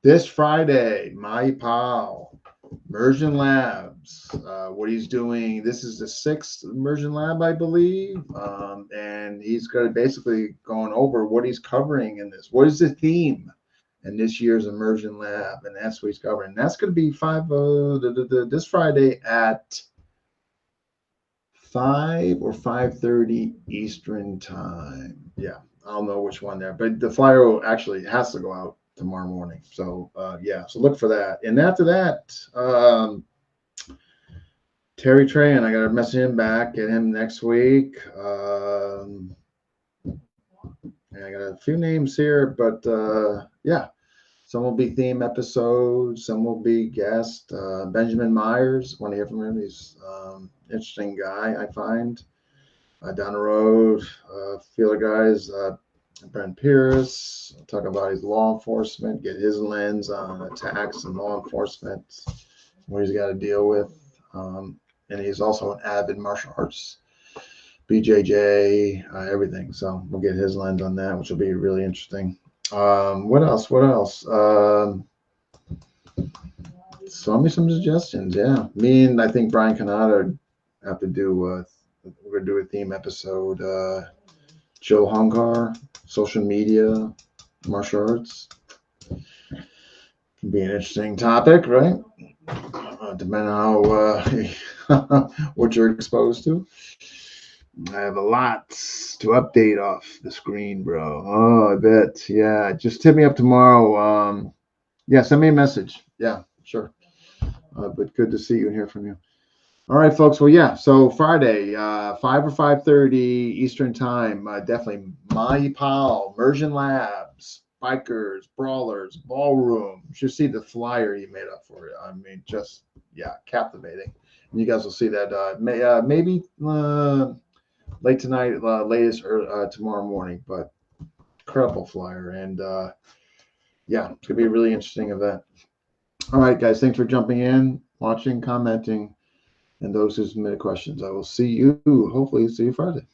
This Friday, my pal, Immersion Labs, what he's doing. This is the 6th Immersion Lab, I believe. And he's going to basically going over what he's covering in this. What is the theme in this year's Immersion Lab? And that's what he's covering. And that's going to be this Friday at 5 or 5:30 Eastern time. Yeah, I don't know which one there. But the flyer actually has to go out tomorrow morning. So, so look for that. And after that, Terry Trahan, I got to message him back, get him next week. And I got a few names here, but some will be theme episodes, some will be guest. Benjamin Myers, want to hear from him. He's interesting guy, I find. Down the road, a few other guys, Brent Pierce, talk about his law enforcement, get his lens on attacks and law enforcement, what he's got to deal with. And he's also an avid martial arts, BJJ, everything. So we'll get his lens on that, which will be really interesting. What else? Show me some suggestions. Yeah, me and I think Brian Canada have to do. We're gonna do a theme episode. Joe Hungar, social media, martial arts. Can be an interesting topic, right? Depending on how what you're exposed to. I have a lot to update off the screen, bro. Oh, I bet. Yeah, just hit me up tomorrow. Send me a message. Yeah, sure. But good to see you and hear from you. All right, folks. Well, so Friday, 5 or 5:30 Eastern time. Definitely my pal, Immersion Labs, Bikers, Brawlers, Ballroom. You should see the flyer he made up for it. I mean, just, captivating. And you guys will see that maybe late tonight, latest or tomorrow morning, but incredible flyer. And it's going to be a really interesting event. All right, guys, thanks for jumping in, watching, commenting, and those who submitted questions. I will hopefully see you Friday.